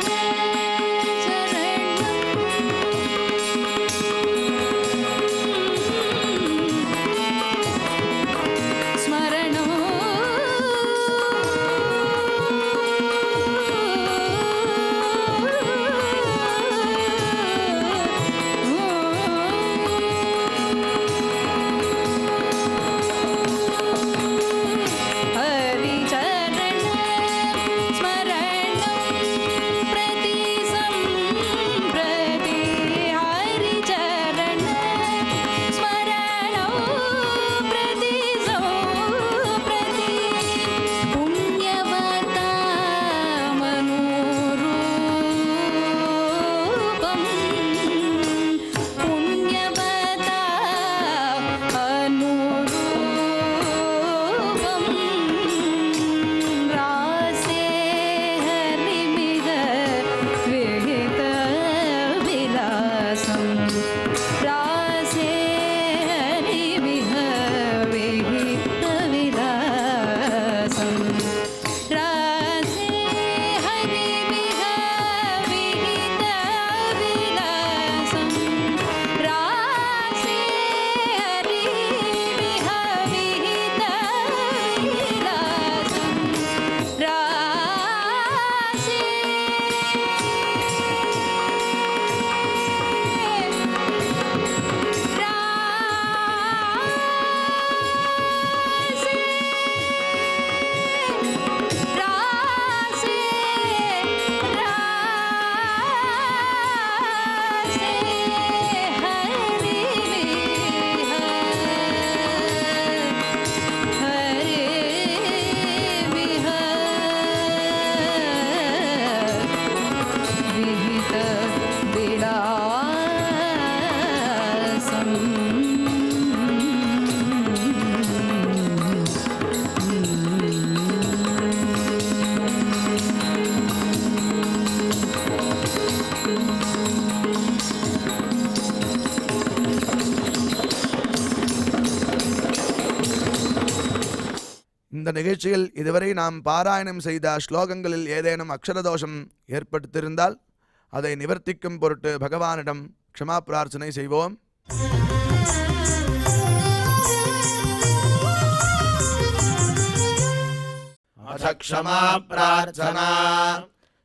स्मरणो हरिचरण स्मरणं प्रति सम्प्रति हरिचरण स्मरणं प्रति सम्प्रति पुण्यवता मनोरूपम् पुण्यवता अनुरूपम् रासे हरिमिह विहित विलासम् रासे हरिमिह विहित विलासम् रासे हरिमिह विहित विलासम् रासे हरिमिह विहित विलासम् रासे विहित இந்த நிகழ்ச்சியில் இதுவரை நாம் பாராயணம் செய்த ஸ்லோகங்களில் ஏதேனும் அக்ஷரதோஷம் ஏற்பட்டிருந்தால் அதை நிவர்த்திக்கும் பொருட்டு பகவானிடம் க்ஷமா பிரார்த்தனை செய்வோம். अथ क्षमा प्रार्थना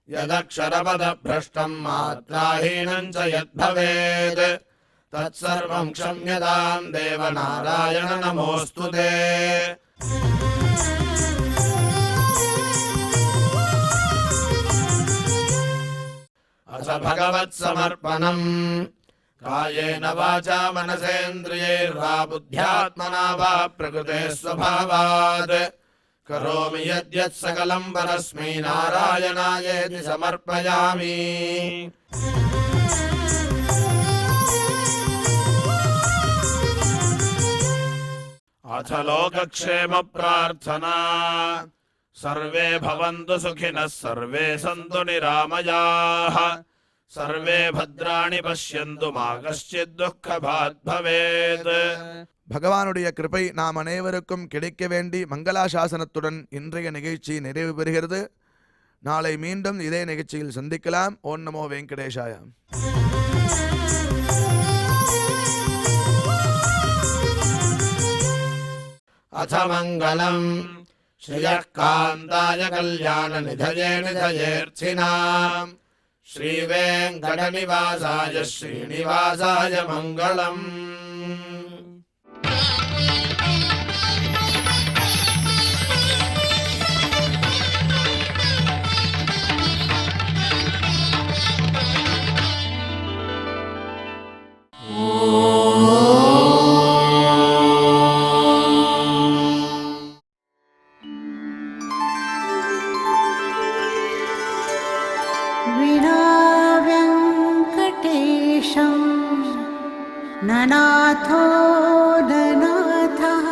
यदक्षरपदभ्रष्टं मात्राहीनं च यद्भवेत् तत्सर्वं क्षम्यतां देवनारायण नमोऽस्तु ते। अथ भगवत्समर्पणम् कायेन वाचा मनसेन्द्रियैर्वा बुद्ध्यात्मना वा प्रकृते स्वभावात् करोमि यद्यत् सकलं परस्मै नारायणायेति समर्पयामि। अथ लोकक्षेम प्रार्थना सर्वे भवन्तु सुखिनः सर्वे सन्तु निरामयाः सर्वे भद्राणि पश्यन्तु मा कश्चित् दुःखभाग् भवेत्। பகவானுடைய கிருபை நாம் அனைவருக்கும் கிடைக்க வேண்டி மங்களாசாசனத்துடன் இன்றைய நிகழ்ச்சி நிறைவு பெறுகிறது. நாளை மீண்டும் இதே நிகழ்ச்சியில் சந்திக்கலாம். ஓம் நமோ வெங்கடேஷாய. अथ मङ्गलम् श्रियः कान्ताय कल्याणनिधये निधयेऽर्थिनाम् श्रीवेङ्कटनिवासाय श्रीनिवासाय मङ्गलम्। विना व्यङ्कटेशं ननाथो ननाथः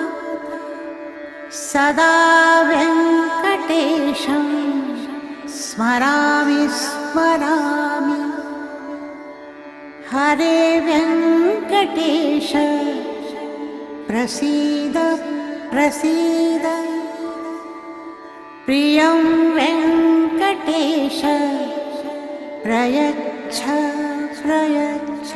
सदा व्यङ्कटेशं स्मरामि स्मरामि हरे व्यङ्कटेश प्रसीद प्रसीद प्रियं वेङ्कटेश प्रयच्छ प्रयच्छ